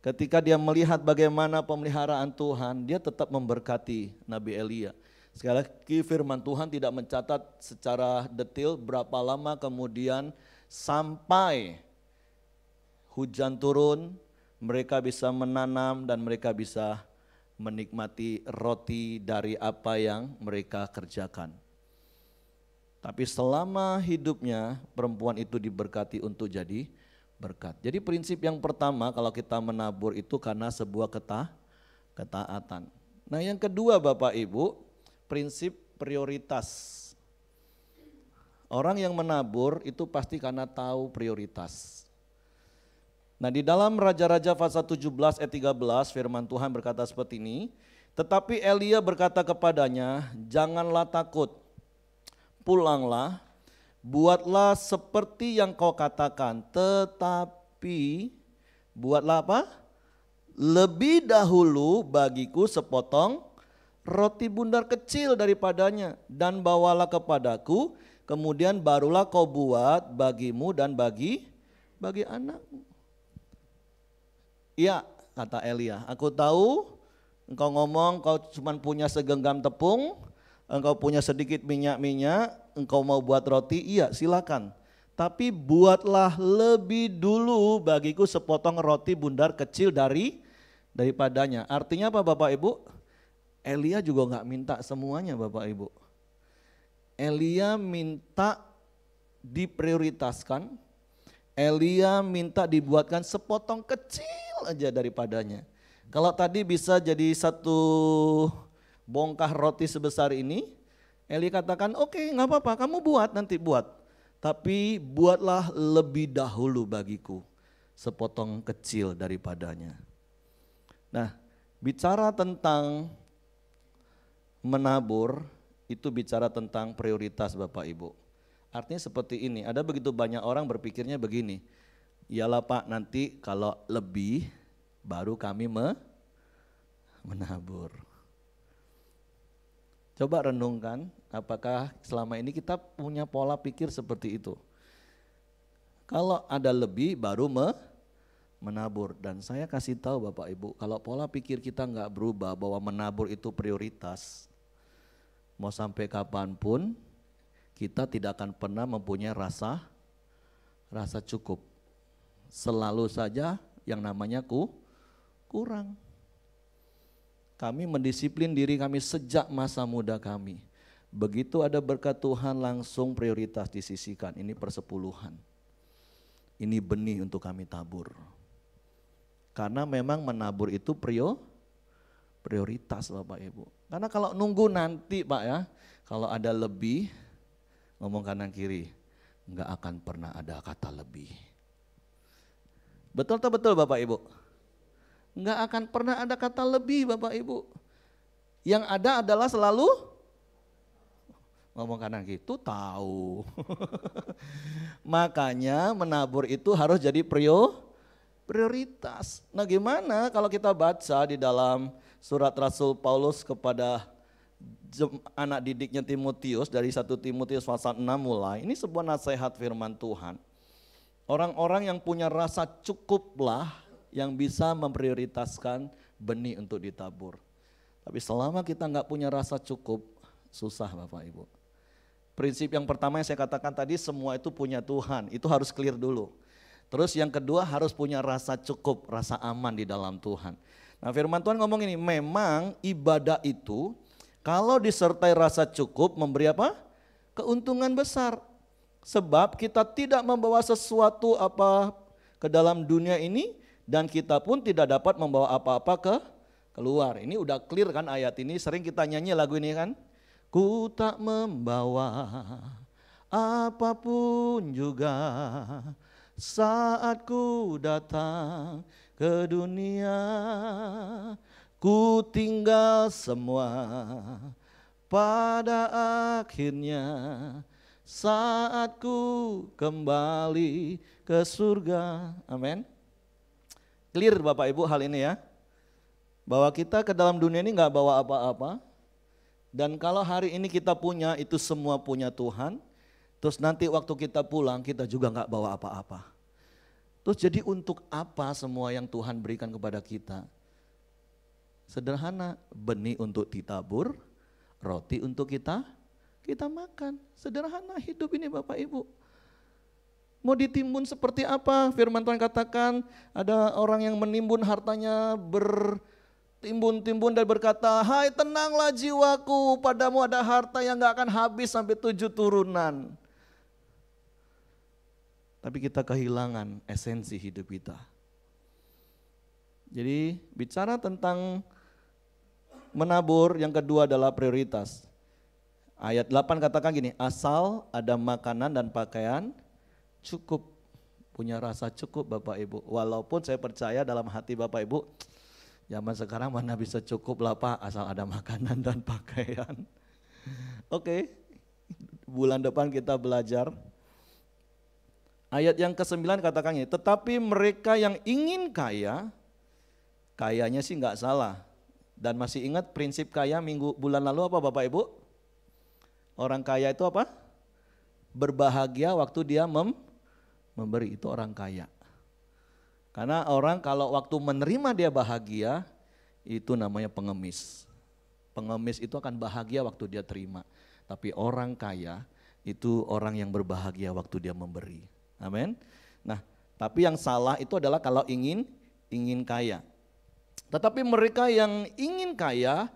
Ketika dia melihat bagaimana pemeliharaan Tuhan, dia tetap memberkati Nabi Elia. Sekali lagi firman Tuhan tidak mencatat secara detail berapa lama kemudian sampai hujan turun, mereka bisa menanam dan mereka bisa menikmati roti dari apa yang mereka kerjakan. Tapi selama hidupnya perempuan itu diberkati untuk jadi berkat. Jadi prinsip yang pertama kalau kita menabur itu karena sebuah ketaatan. Nah yang kedua Bapak Ibu, prinsip prioritas. Orang yang menabur itu pasti karena tahu prioritas. Nah di dalam Raja-Raja pasal 17 ayat 13 firman Tuhan berkata seperti ini. Tetapi Elia berkata kepadanya, janganlah takut, pulanglah, buatlah seperti yang kau katakan, tetapi buatlah apa? Lebih dahulu bagiku sepotong roti bundar kecil daripadanya dan bawalah kepadaku, kemudian barulah kau buat bagimu dan bagi anakmu. Iya, kata Elia, aku tahu engkau ngomong kau cuma punya segenggam tepung, engkau punya sedikit minyak, engkau mau buat roti, iya silakan. Tapi buatlah lebih dulu bagiku sepotong roti bundar kecil daripadanya. Artinya apa Bapak Ibu? Elia juga enggak minta semuanya Bapak Ibu. Elia minta diprioritaskan, Elia minta dibuatkan sepotong kecil aja daripadanya. Kalau tadi bisa jadi satu bongkah roti sebesar ini, Eli katakan oke, gak apa-apa kamu buat nanti buat. Tapi buatlah lebih dahulu bagiku sepotong kecil daripadanya. Nah bicara tentang menabur itu bicara tentang prioritas Bapak Ibu. Artinya seperti ini, ada begitu banyak orang berpikirnya begini, iyalah Pak nanti kalau lebih baru kami menabur. Coba renungkan, apakah selama ini kita punya pola pikir seperti itu? Kalau ada lebih baru menabur. Dan saya kasih tahu Bapak Ibu, kalau pola pikir kita nggak berubah bahwa menabur itu prioritas, mau sampai kapanpun kita tidak akan pernah mempunyai rasa cukup. Selalu saja yang namanya kurang. Kami mendisiplin diri kami sejak masa muda kami. Begitu ada berkat Tuhan langsung prioritas disisihkan. Ini persepuluhan. Ini benih untuk kami tabur. Karena memang menabur itu prioritas Bapak Ibu. Karena kalau nunggu nanti Pak ya, kalau ada lebih, ngomong kanan kiri, enggak akan pernah ada kata lebih. Betul atau betul Bapak Ibu? Enggak akan pernah ada kata lebih Bapak Ibu. Yang ada adalah selalu ngomong kanan gitu tahu. Makanya menabur itu harus jadi prioritas. Nah gimana kalau kita baca di dalam surat Rasul Paulus kepada anak didiknya Timotius dari 1 Timotius pasal 6 mulai, ini sebuah nasihat firman Tuhan. Orang-orang yang punya rasa cukuplah yang bisa memprioritaskan benih untuk ditabur. Tapi selama kita nggak punya rasa cukup, susah Bapak Ibu. Prinsip yang pertama yang saya katakan tadi, semua itu punya Tuhan, itu harus clear dulu. Terus yang kedua harus punya rasa cukup, rasa aman di dalam Tuhan. Nah firman Tuhan ngomong ini, memang ibadah itu kalau disertai rasa cukup memberi apa? Keuntungan besar. Sebab kita tidak membawa sesuatu apa ke dalam dunia ini dan kita pun tidak dapat membawa apa-apa keluar. Ini udah clear kan ayat ini, sering kita nyanyi lagu ini kan? Ku tak membawa apapun juga saat ku datang ke dunia. Ku tinggal semua pada akhirnya saat ku kembali ke surga. Amin. Clear Bapak Ibu hal ini ya. Bahwa kita ke dalam dunia ini gak bawa apa-apa. Dan kalau hari ini kita punya, itu semua punya Tuhan. Terus nanti waktu kita pulang, kita juga gak bawa apa-apa. Terus jadi untuk apa semua yang Tuhan berikan kepada kita? Sederhana, benih untuk ditabur, roti untuk kita makan. Sederhana hidup ini Bapak Ibu. Mau ditimbun seperti apa? Firman Tuhan katakan ada orang yang menimbun hartanya bertimbun-timbun dan berkata, hai tenanglah jiwaku, padamu ada harta yang gak akan habis sampai 7 turunan. Tapi kita kehilangan esensi hidup kita. Jadi bicara tentang menabur, yang kedua adalah prioritas. Ayat 8 katakan gini, asal ada makanan dan pakaian cukup, punya rasa cukup Bapak Ibu. Walaupun saya percaya dalam hati Bapak Ibu, zaman sekarang mana bisa cukup lah Pak, asal ada makanan dan pakaian. Oke, bulan depan kita belajar. Ayat yang ke-9 katakan ini, tetapi mereka yang ingin kaya, kayanya sih nggak salah. Dan masih ingat prinsip kaya bulan lalu apa Bapak Ibu? Orang kaya itu apa? Berbahagia waktu dia memberi, itu orang kaya. Karena orang kalau waktu menerima dia bahagia, itu namanya pengemis. Pengemis itu akan bahagia waktu dia terima. Tapi orang kaya itu orang yang berbahagia waktu dia memberi. Amin. Nah, tapi yang salah itu adalah kalau ingin kaya. Tetapi mereka yang ingin kaya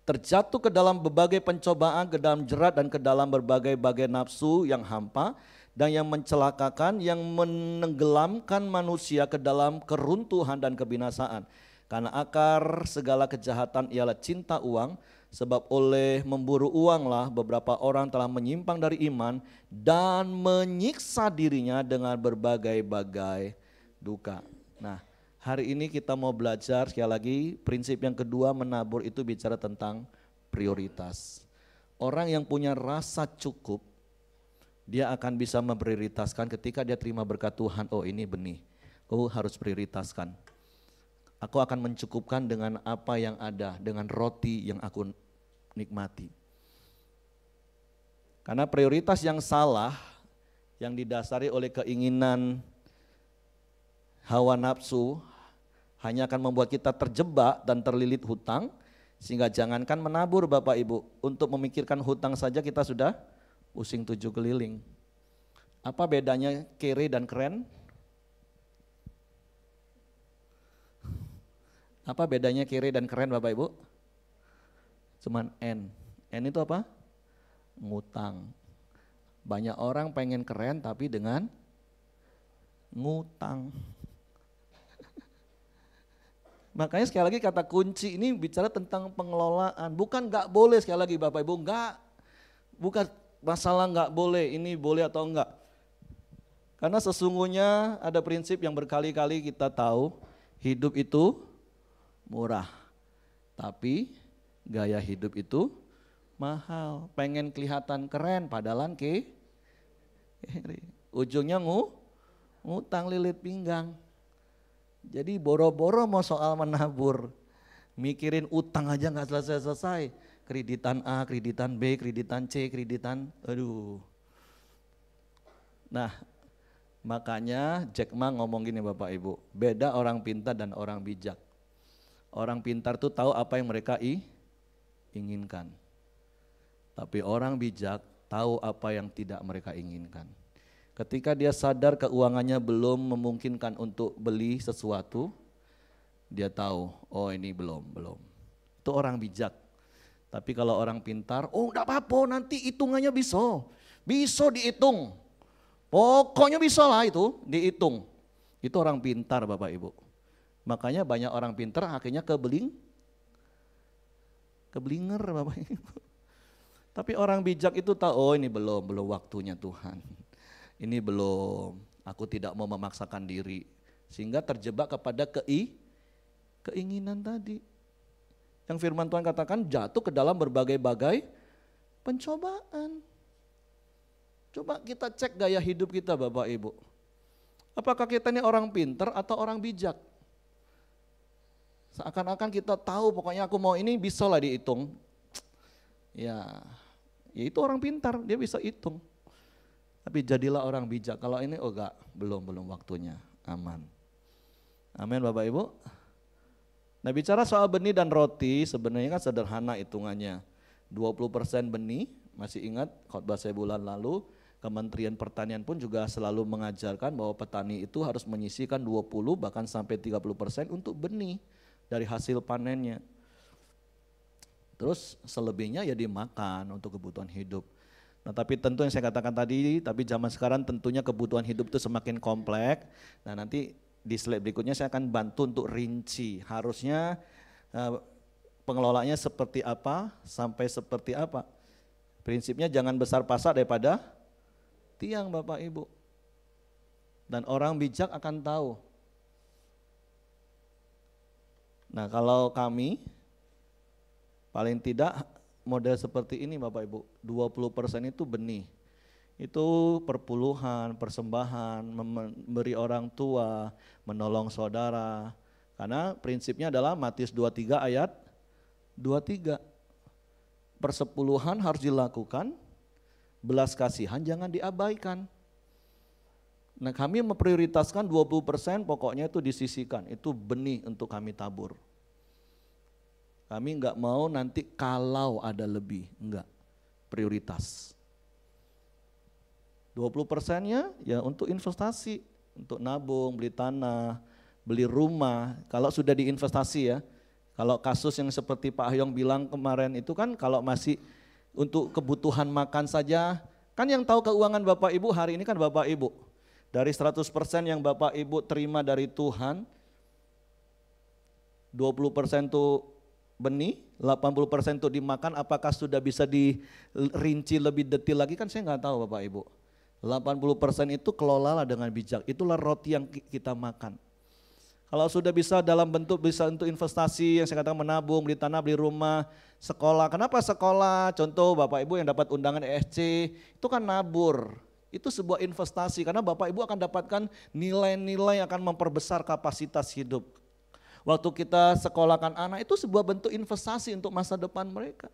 terjatuh ke dalam berbagai pencobaan, ke dalam jerat dan ke dalam berbagai-bagai nafsu yang hampa dan yang mencelakakan, yang menenggelamkan manusia ke dalam keruntuhan dan kebinasaan. Karena akar segala kejahatan ialah cinta uang, sebab oleh memburu uanglah beberapa orang telah menyimpang dari iman dan menyiksa dirinya dengan berbagai-bagai duka. Nah, hari ini kita mau belajar sekali lagi prinsip yang kedua, menabur itu bicara tentang prioritas. Orang yang punya rasa cukup, dia akan bisa memprioritaskan ketika dia terima berkat Tuhan. Oh ini benih, aku harus prioritaskan. Aku akan mencukupkan dengan apa yang ada, dengan roti yang aku nikmati. Karena prioritas yang salah, yang didasari oleh keinginan hawa nafsu, hanya akan membuat kita terjebak dan terlilit hutang, sehingga jangankan menabur Bapak Ibu, untuk memikirkan hutang saja kita sudah pusing 7 keliling. Apa bedanya kere dan keren? Apa bedanya kere dan keren Bapak Ibu? Cuman N. N itu apa? Ngutang. Banyak orang pengen keren tapi dengan ngutang. Makanya sekali lagi kata kunci ini bicara tentang pengelolaan. Bukan gak boleh sekali lagi Bapak Ibu, enggak. Bukan masalah gak boleh, ini boleh atau enggak. Karena sesungguhnya ada prinsip yang berkali-kali kita tahu, hidup itu murah. Tapi gaya hidup itu mahal. Pengen kelihatan keren padahal ujungnya ngutang lilit pinggang. Jadi boro-boro mau soal menabur, mikirin utang aja gak selesai-selesai. Kreditan A, kreditan B, kreditan C, kreditan, aduh. Nah makanya Jack Ma ngomong gini Bapak Ibu, beda orang pintar dan orang bijak. Orang pintar tuh tahu apa yang mereka inginkan. Tapi orang bijak tahu apa yang tidak mereka inginkan. Ketika dia sadar keuangannya belum memungkinkan untuk beli sesuatu, dia tahu, oh ini belum. Itu orang bijak. Tapi kalau orang pintar, oh enggak apa-apa nanti hitungannya bisa dihitung. Pokoknya bisa lah itu dihitung. Itu orang pintar Bapak Ibu. Makanya banyak orang pintar akhirnya keblinger Bapak Ibu. Tapi orang bijak itu tahu, oh ini belum waktunya Tuhan. Ini belum, aku tidak mau memaksakan diri. Sehingga terjebak kepada keinginan tadi. Yang firman Tuhan katakan jatuh ke dalam berbagai-bagai pencobaan. Coba kita cek gaya hidup kita Bapak Ibu. Apakah kita ini orang pintar atau orang bijak? Seakan-akan kita tahu pokoknya aku mau ini bisa lah dihitung. Ya itu orang pintar, dia bisa hitung. Tapi jadilah orang bijak. Kalau ini oh enggak, belum waktunya. Aman. Amin Bapak Ibu. Nah bicara soal benih dan roti sebenarnya kan sederhana hitungannya. 20% benih, masih ingat khotbah saya bulan lalu, Kementerian Pertanian pun juga selalu mengajarkan bahwa petani itu harus menyisihkan 20 bahkan sampai 30% untuk benih dari hasil panennya. Terus selebihnya ya dimakan untuk kebutuhan hidup. Nah tapi tentu yang saya katakan tadi, tapi zaman sekarang tentunya kebutuhan hidup itu semakin kompleks. Nah nanti di slide berikutnya saya akan bantu untuk rinci. Harusnya pengelolaannya seperti apa, sampai seperti apa. Prinsipnya jangan besar pasak daripada tiang Bapak Ibu. Dan orang bijak akan tahu. Nah kalau kami, paling tidak model seperti ini Bapak Ibu, 20% itu benih. Itu perpuluhan, persembahan, memberi orang tua, menolong saudara. Karena prinsipnya adalah Matius 23 ayat 23. Persepuluhan harus dilakukan, belas kasihan jangan diabaikan. Nah kami memprioritaskan 20% pokoknya itu disisihkan, itu benih untuk kami tabur. Kami enggak mau nanti kalau ada lebih, enggak, prioritas. 20%-nya ya untuk investasi, untuk nabung, beli tanah, beli rumah. Kalau sudah diinvestasi ya, kalau kasus yang seperti Pak Hyong bilang kemarin itu kan kalau masih untuk kebutuhan makan saja, kan yang tahu keuangan Bapak Ibu hari ini kan Bapak Ibu. Dari 100% yang Bapak Ibu terima dari Tuhan, 20% itu benih, 80% untuk dimakan, apakah sudah bisa dirinci lebih detail lagi kan saya nggak tahu Bapak Ibu. 80% itu kelolalah dengan bijak, itulah roti yang kita makan. Kalau sudah bisa dalam bentuk bisa untuk investasi yang saya katakan menabung, beli tanah, beli rumah, sekolah. Kenapa sekolah? Contoh Bapak Ibu yang dapat undangan ESC, itu kan nabur. Itu sebuah investasi karena Bapak Ibu akan dapatkan nilai-nilai yang akan memperbesar kapasitas hidup. Waktu kita sekolahkan anak itu sebuah bentuk investasi untuk masa depan mereka.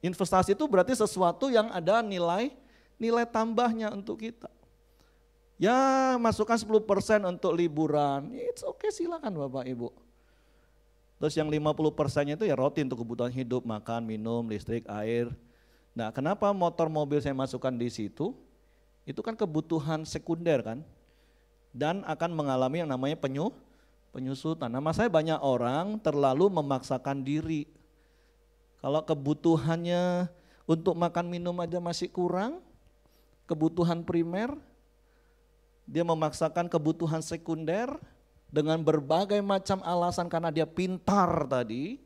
Investasi itu berarti sesuatu yang ada nilai tambahnya untuk kita. Ya masukkan 10% untuk liburan, it's okay silakan Bapak Ibu. Terus yang 50%-nya itu ya roti untuk kebutuhan hidup, makan, minum, listrik, air. Nah kenapa motor mobil saya masukkan di situ? Itu kan kebutuhan sekunder kan. Dan akan mengalami yang namanya penyusutan. Nama saya banyak orang terlalu memaksakan diri. Kalau kebutuhannya untuk makan minum aja masih kurang, kebutuhan primer, dia memaksakan kebutuhan sekunder dengan berbagai macam alasan karena dia pintar tadi.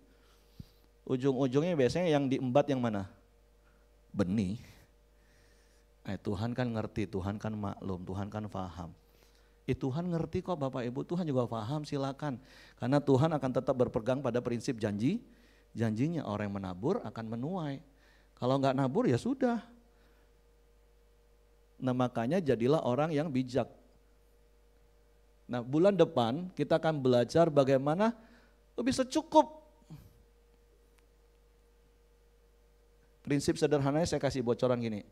Ujung-ujungnya biasanya yang diembat yang mana? Benih. Tuhan kan ngerti, Tuhan kan maklum, Tuhan kan paham. Tuhan ngerti kok Bapak Ibu, Tuhan juga paham silakan. Karena Tuhan akan tetap berpegang pada prinsip janjinya, orang yang menabur akan menuai. Kalau enggak nabur ya sudah. Nah makanya jadilah orang yang bijak. Nah bulan depan kita akan belajar bagaimana bisa cukup. Prinsip sederhananya saya kasih bocoran gini.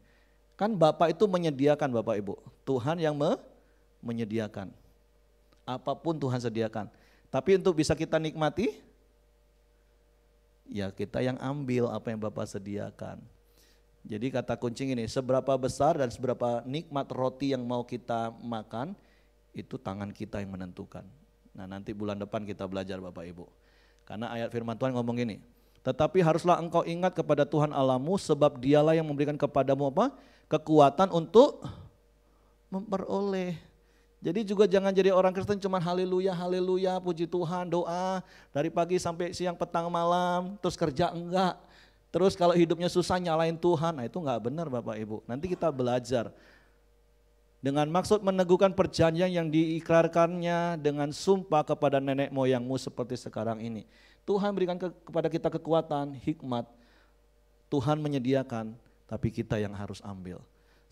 Kan Bapak itu menyediakan Bapak Ibu, Tuhan yang menyediakan. Apapun Tuhan sediakan. Tapi untuk bisa kita nikmati, ya kita yang ambil apa yang Bapak sediakan. Jadi kata kunci ini, seberapa besar dan seberapa nikmat roti yang mau kita makan, itu tangan kita yang menentukan. Nah nanti bulan depan kita belajar Bapak Ibu. Karena ayat firman Tuhan ngomong gini, tetapi haruslah engkau ingat kepada Tuhan Allahmu, sebab dialah yang memberikan kepadamu apa? Kekuatan untuk memperoleh. Jadi juga jangan jadi orang Kristen cuma haleluya, haleluya, puji Tuhan, doa dari pagi sampai siang, petang, malam, terus kerja enggak. Terus kalau hidupnya susah nyalain Tuhan, nah itu enggak benar Bapak Ibu. Nanti kita belajar. Dengan maksud meneguhkan perjanjian yang diikrarkannya dengan sumpah kepada nenek moyangmu seperti sekarang ini. Tuhan berikan kepada kita kekuatan, hikmat. Tuhan menyediakan, tapi kita yang harus ambil.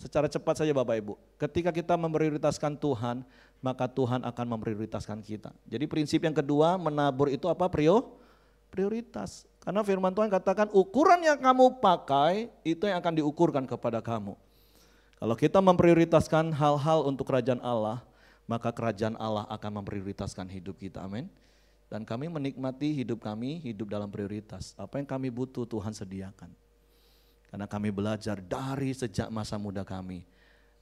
Secara cepat saja Bapak Ibu, ketika kita memprioritaskan Tuhan, maka Tuhan akan memprioritaskan kita. Jadi prinsip yang kedua, menabur itu apa? Prioritas. Karena firman Tuhan katakan ukuran yang kamu pakai itu yang akan diukurkan kepada kamu. Kalau kita memprioritaskan hal-hal untuk kerajaan Allah, maka kerajaan Allah akan memprioritaskan hidup kita, amin. Dan kami menikmati hidup kami, hidup dalam prioritas. Apa yang kami butuh Tuhan sediakan. Karena kami belajar dari sejak masa muda kami,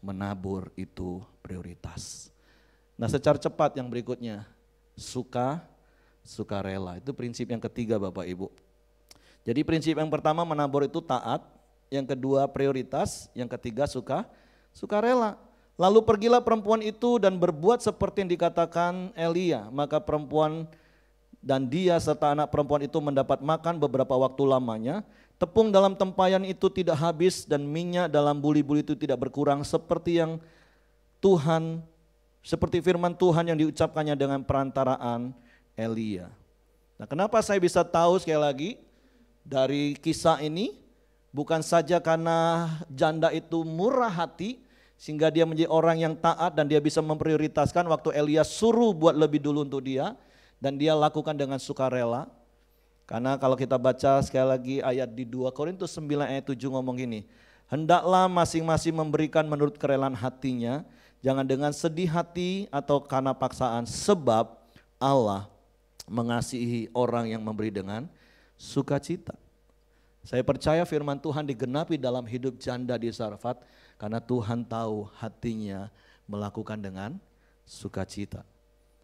menabur itu prioritas. Nah secara cepat yang berikutnya, sukarela, itu prinsip yang ketiga Bapak Ibu. Jadi prinsip yang pertama menabur itu taat, yang kedua prioritas, yang ketiga sukarela. Lalu pergilah perempuan itu dan berbuat seperti yang dikatakan Elia, maka perempuan dan dia serta anak perempuan itu mendapat makan beberapa waktu lamanya. Tepung dalam tempayan itu tidak habis dan minyak dalam buli-buli itu tidak berkurang seperti firman Tuhan yang diucapkannya dengan perantaraan Elia. Nah, kenapa saya bisa tahu sekali lagi dari kisah ini? Bukan saja karena janda itu murah hati sehingga dia menjadi orang yang taat dan dia bisa memprioritaskan waktu Elia suruh buat lebih dulu untuk dia dan dia lakukan dengan sukarela. Karena kalau kita baca sekali lagi ayat di 2 Korintus 9 ayat 7 ngomong gini, hendaklah masing-masing memberikan menurut kerelaan hatinya, jangan dengan sedih hati atau karena paksaan, sebab Allah mengasihi orang yang memberi dengan sukacita. Saya percaya firman Tuhan digenapi dalam hidup janda di Zarfat karena Tuhan tahu hatinya melakukan dengan sukacita.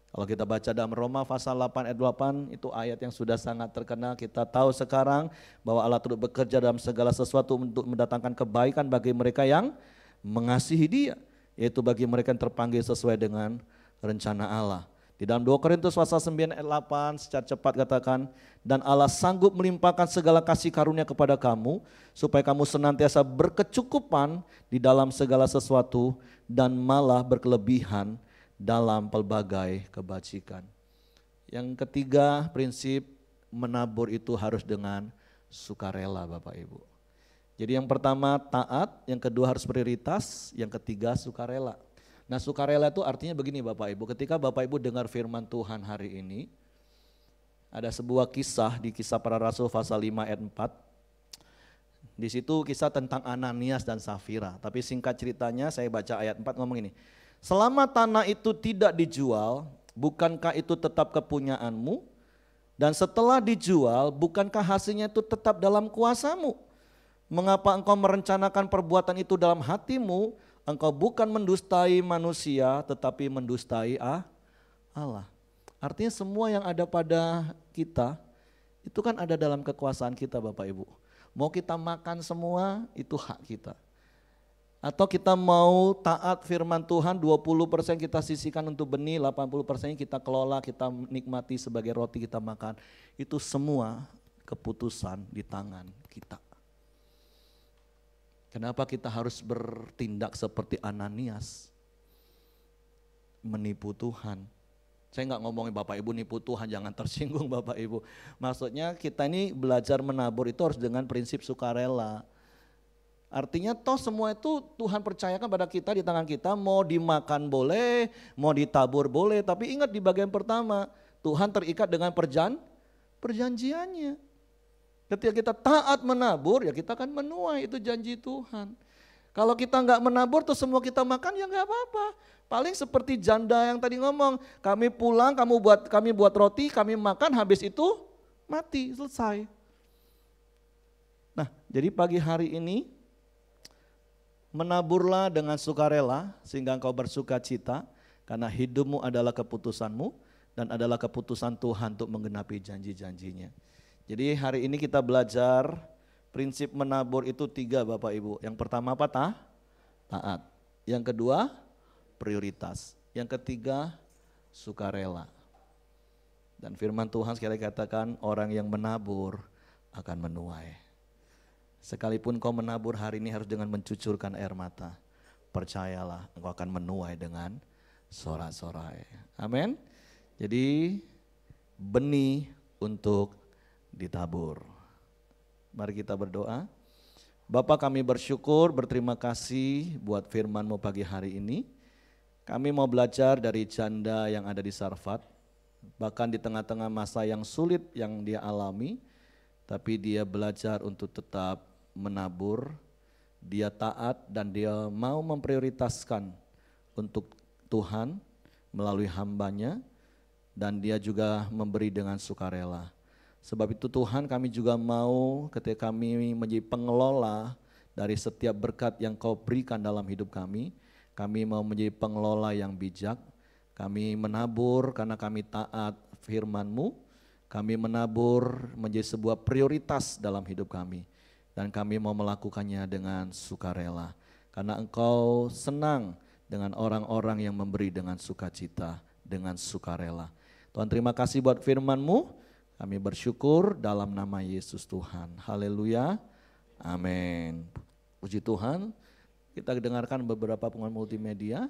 Kalau kita baca dalam Roma pasal 8 ayat 8 itu ayat yang sudah sangat terkenal. Kita tahu sekarang bahwa Allah turut bekerja dalam segala sesuatu untuk mendatangkan kebaikan bagi mereka yang mengasihi Dia, yaitu bagi mereka yang terpanggil sesuai dengan rencana Allah. Di dalam 2 Korintus pasal 9 ayat 8 secara cepat katakan, dan Allah sanggup melimpahkan segala kasih karunia kepada kamu supaya kamu senantiasa berkecukupan di dalam segala sesuatu dan malah berkelebihan dalam pelbagai kebajikan. Yang ketiga prinsip menabur itu harus dengan sukarela Bapak Ibu. Jadi yang pertama taat, yang kedua harus prioritas, yang ketiga sukarela. Nah sukarela itu artinya begini Bapak Ibu, ketika Bapak Ibu dengar firman Tuhan hari ini, ada sebuah kisah di Kisah Para Rasul pasal 5 ayat 4. Di situ kisah tentang Ananias dan Safira, tapi singkat ceritanya saya baca ayat 4 ngomong ini. Selama tanah itu tidak dijual, bukankah itu tetap kepunyaanmu? Dan setelah dijual, bukankah hasilnya itu tetap dalam kuasamu? Mengapa engkau merencanakan perbuatan itu dalam hatimu? Engkau bukan mendustai manusia, tetapi mendustai Allah. Artinya semua yang ada pada kita, itu kan ada dalam kekuasaan kita Bapak Ibu. Mau kita makan semua, itu hak kita. Atau kita mau taat firman Tuhan 20% kita sisihkan untuk benih, 80% kita kelola, kita nikmati sebagai roti kita makan. Itu semua keputusan di tangan kita. Kenapa kita harus bertindak seperti Ananias? Menipu Tuhan. Saya nggak ngomongin Bapak Ibu nipu Tuhan, jangan tersinggung Bapak Ibu. Maksudnya kita ini belajar menabur itu harus dengan prinsip sukarela. Artinya toh semua itu Tuhan percayakan pada kita di tangan kita, mau dimakan boleh, mau ditabur boleh, tapi ingat di bagian pertama Tuhan terikat dengan perjanjiannya. Ketika kita taat menabur ya kita akan menuai, itu janji Tuhan. Kalau kita nggak menabur terus semua kita makan ya nggak apa-apa. Paling seperti janda yang tadi ngomong, kami pulang, kami buat roti, kami makan, habis itu mati, selesai. Nah jadi pagi hari ini Menaburlah dengan sukarela sehingga engkau bersuka cita karena hidupmu adalah keputusanmu dan adalah keputusan Tuhan untuk menggenapi janji-janjinya. Jadi hari ini kita belajar prinsip menabur itu 3 Bapak Ibu. Yang pertama apa? Taat. Yang kedua prioritas. Yang ketiga sukarela. Dan firman Tuhan sekali katakan orang yang menabur akan menuai. Sekalipun kau menabur hari ini harus dengan mencucurkan air mata. Percayalah engkau akan menuai dengan sorak-sorai. Amin. Jadi benih untuk ditabur. Mari kita berdoa. Bapa, kami bersyukur, berterima kasih buat firman-Mu pagi hari ini. Kami mau belajar dari janda yang ada di Sarfat. Bahkan di tengah-tengah masa yang sulit yang dia alami, tapi dia belajar untuk tetap menabur, dia taat dan dia mau memprioritaskan untuk Tuhan melalui hambanya, dan dia juga memberi dengan sukarela. Sebab itu Tuhan, kami juga mau ketika kami menjadi pengelola dari setiap berkat yang Kau berikan dalam hidup kami mau menjadi pengelola yang bijak. Kami menabur karena kami taat firman-Mu, kami menabur menjadi sebuah prioritas dalam hidup kami. Dan kami mau melakukannya dengan sukarela. Karena Engkau senang dengan orang-orang yang memberi dengan sukacita, dengan sukarela. Tuhan, terima kasih buat firman-Mu, kami bersyukur dalam nama Yesus Tuhan. Haleluya, amin. Puji Tuhan, kita dengarkan beberapa pengumuman multimedia.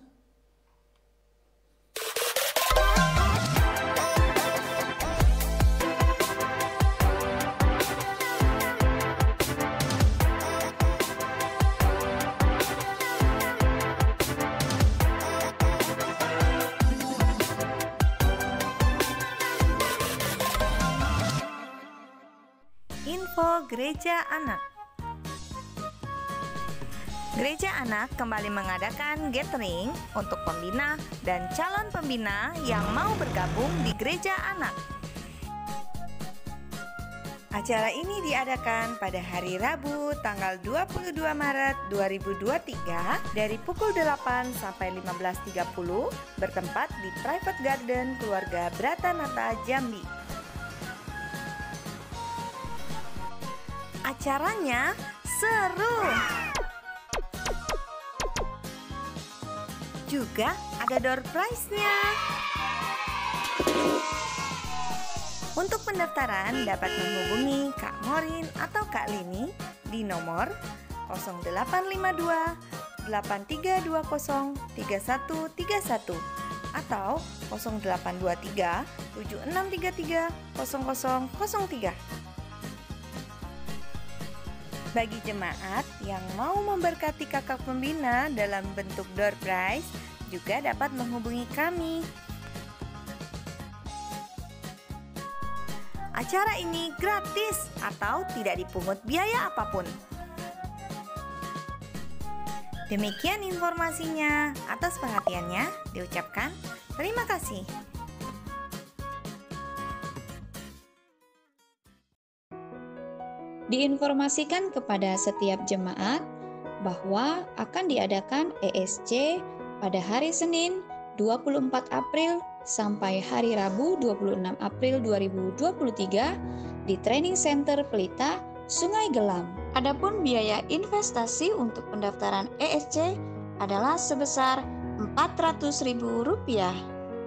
Info Gereja Anak. Gereja Anak kembali mengadakan gathering untuk pembina dan calon pembina yang mau bergabung di Gereja Anak. Acara ini diadakan pada hari Rabu tanggal 22 Maret 2023 dari pukul 8 sampai 15.30 bertempat di Private Garden Keluarga Bratanata Jambi. Acaranya seru. Juga ada door prize-nya. Untuk pendaftaran dapat menghubungi Kak Morin atau Kak Lini di nomor 0852 8320 3131 atau 0823 7633 0003. Bagi jemaat yang mau memberkati kakak pembina dalam bentuk door prize juga dapat menghubungi kami. Acara ini gratis atau tidak dipungut biaya apapun. Demikian informasinya. Atas perhatiannya diucapkan terima kasih. Diinformasikan kepada setiap jemaat bahwa akan diadakan ESC pada hari Senin 24 April sampai hari Rabu 26 April 2023 di Training Center Pelita, Sungai Gelam. Adapun biaya investasi untuk pendaftaran ESC adalah sebesar Rp400.000.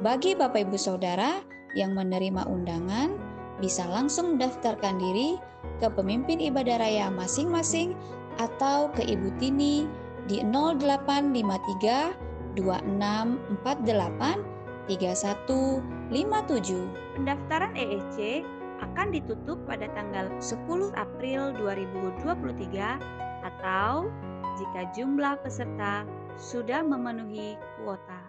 Bagi Bapak Ibu Saudara yang menerima undangan, bisa langsung mendaftarkan diri ke pemimpin ibadah raya masing-masing atau ke Ibu Tini di 0853 2648 3157. Pendaftaran ESC akan ditutup pada tanggal 10 April 2023 atau jika jumlah peserta sudah memenuhi kuota.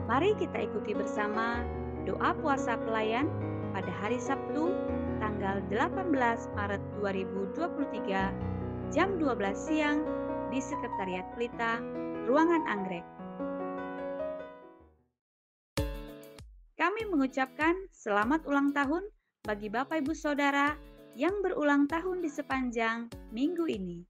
Mari kita ikuti bersama doa puasa pelayan pada hari Sabtu tanggal 18 Maret 2023 jam 12 siang di Sekretariat Pelita, Ruangan Anggrek. Kami mengucapkan selamat ulang tahun bagi Bapak Ibu Saudara yang berulang tahun di sepanjang minggu ini.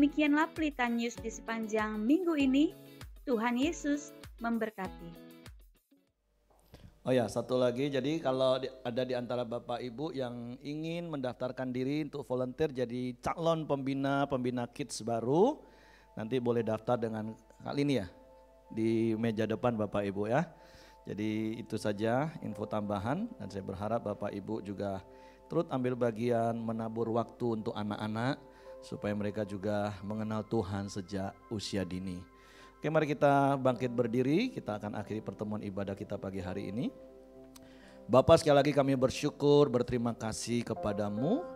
Demikianlah Pelita News di sepanjang minggu ini. Tuhan Yesus memberkati. Oh ya, satu lagi, jadi kalau ada di antara Bapak Ibu yang ingin mendaftarkan diri untuk volunteer jadi calon pembina kids baru, nanti boleh daftar dengan kali ini ya, di meja depan Bapak Ibu ya. Jadi itu saja info tambahan, dan saya berharap Bapak Ibu juga turut ambil bagian menabur waktu untuk anak-anak, supaya mereka juga mengenal Tuhan sejak usia dini. Oke, mari kita bangkit berdiri, kita akan akhiri pertemuan ibadah kita pagi hari ini. Bapak, sekali lagi kami bersyukur, berterima kasih kepadamu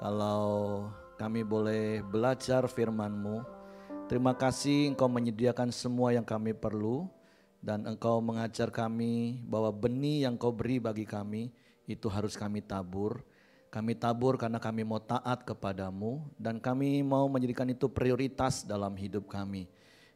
kalau kami boleh belajar firman-Mu. Terima kasih Engkau menyediakan semua yang kami perlu, dan Engkau mengajar kami bahwa benih yang Kau beri bagi kami itu harus kami tabur. Kami tabur karena kami mau taat kepadamu, dan kami mau menjadikan itu prioritas dalam hidup kami.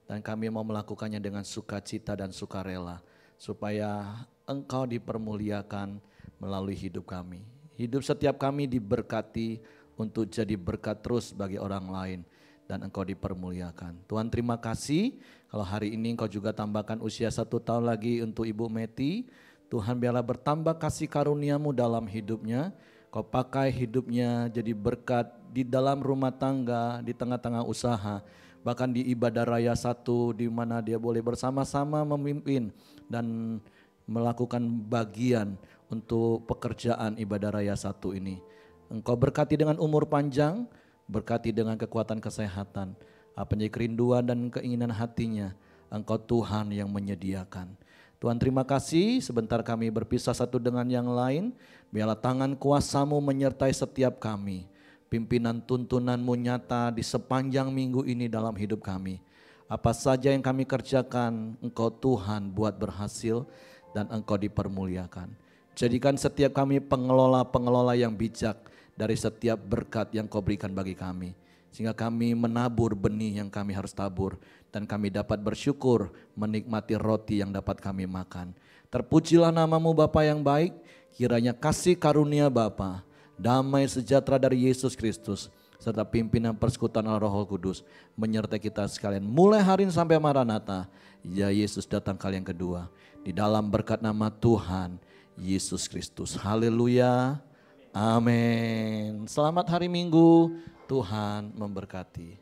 Dan kami mau melakukannya dengan sukacita dan sukarela, supaya Engkau dipermuliakan melalui hidup kami. Hidup setiap kami diberkati untuk jadi berkat terus bagi orang lain, dan Engkau dipermuliakan. Tuhan, terima kasih kalau hari ini Engkau juga tambahkan usia 1 tahun lagi untuk Ibu Meti. Tuhan, biarlah bertambah kasih karunia-Mu dalam hidupnya. Kau pakai hidupnya jadi berkat di dalam rumah tangga, di tengah-tengah usaha, bahkan di ibadah raya 1 di mana dia boleh bersama-sama memimpin dan melakukan bagian untuk pekerjaan ibadah raya 1 ini. Engkau berkati dengan umur panjang, berkati dengan kekuatan kesehatan, apa yang kerinduan dan keinginan hatinya, Engkau Tuhan yang menyediakan. Tuhan, terima kasih, sebentar kami berpisah satu dengan yang lain, biarlah tangan kuasa-Mu menyertai setiap kami. Pimpinan tuntunan-Mu nyata di sepanjang minggu ini dalam hidup kami. Apa saja yang kami kerjakan, Engkau Tuhan buat berhasil dan Engkau dipermuliakan. Jadikan setiap kami pengelola-pengelola yang bijak dari setiap berkat yang Kau berikan bagi kami. Sehingga kami menabur benih yang kami harus tabur, dan kami dapat bersyukur menikmati roti yang dapat kami makan. Terpujilah nama-Mu Bapa yang baik, kiranya kasih karunia Bapa, damai sejahtera dari Yesus Kristus, serta pimpinan persekutuan Roh Kudus menyertai kita sekalian mulai hari ini sampai Maranatha. Ya Yesus datang kali yang kedua, di dalam berkat nama Tuhan Yesus Kristus. Haleluya. Amin. Selamat hari Minggu. Tuhan memberkati.